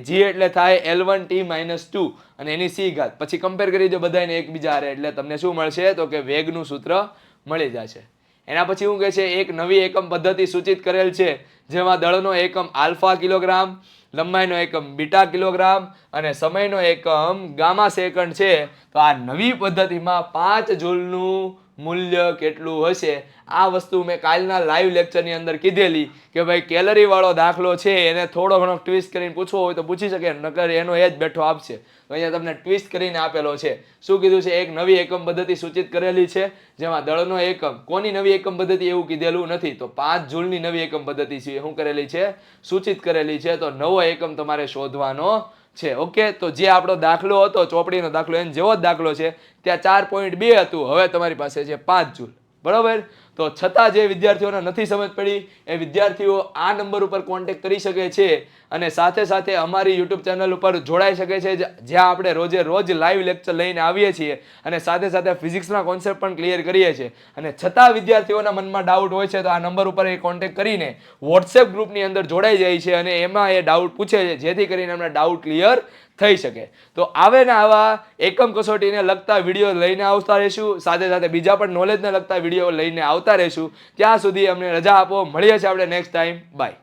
- g એટલે થાય L1 T - 2 અને એની c ઘાત. પછી કમ્પેર કરી દો બધાને એકબીજા હારે એટલે તમને શું મળશે? તો કે વેગનું સૂત્ર મળી જશે. એના પછી હું કહે છે એક નવી એકમ પદ્ધતિ સૂચિત કરેલ છે, જેમાં દળનો એકમ આલ્ફા કિલોગ્રામ, લંબાઈનો એકમ બીટા કિલોગ્રામ અને સમયનો એકમ ગામા સેકન્ડ છે. તો આ નવી પદ્ધતિમાં 5 જૂલનું મૂલ્ય કેટલું હશે? આ વસ્તુ મેં કાલના લાઈવ લેક્ચરની અંદર કીધેલી કે ભાઈ કેલરી વાળો દાખલો છે એને થોડો ઘણો ટ્વિસ્ટ કરીને પૂછવો હોય તો પૂછી શકે, નકર એનો એ જ બેઠો આપશે. તો અહીંયા તમને ટ્વિસ્ટ કરીને આપેલો છે. શું કીધું છે? એક નવી એકમ પદ્ધતિ સૂચિત કરેલી છે, જેમાં દળનો એકમ. કોની નવી એકમ પદ્ધતિ એવું કીધેલું નથી. તો 5 જૂલની નવી એકમ પદ્ધતિ છે શું કરેલી છે? સૂચિત કરેલી છે. તો નવો એકમ તમારે શોધવાનો છે. ઓકે, તો જે આપણો દાખલો હતો ચોપડીનો દાખલો એનો જેવો જ દાખલો છે. ત્યાં 4.2 હતું, હવે તમારી પાસે છે 5 જૂલ. બરોબર? તો છતાં જે વિદ્યાર્થીઓને નથી સમજ પડી એ વિદ્યાર્થીઓ આ નંબર ઉપર કોન્ટેક્ટ કરી શકે છે અને સાથે સાથે અમારી યુટ્યુબ ચેનલ ઉપર જોડાઈ શકે છે, જ્યાં આપણે રોજે રોજ લાઈવ લેક્ચર લઈને આવીએ છીએ અને સાથે સાથે ફિઝિક્સના કોન્સેપ્ટ પણ ક્લિયર કરીએ છીએ. અને છતાં વિદ્યાર્થીઓના મનમાં ડાઉટ હોય છે તો આ નંબર ઉપર એ કોન્ટેક્ટ કરીને વોટ્સએપ ગ્રુપની અંદર જોડાઈ જાય છે અને એમાં એ ડાઉટ પૂછે છે, જેથી કરીને એમના ડાઉટ ક્લિયર થઈ શકે. તો આવે ને આવા એકમ કસોટીને લગતા વિડીયો લઈને આવતા રહીશું, સાથે સાથે બીજા પણ નોલેજને લગતા વિડીયો લઈને આવતા રહીશું. ત્યાં સુધી અમને રજા આપો. મળીએ છીએ આપણે નેક્સ્ટ ટાઈમ. બાય.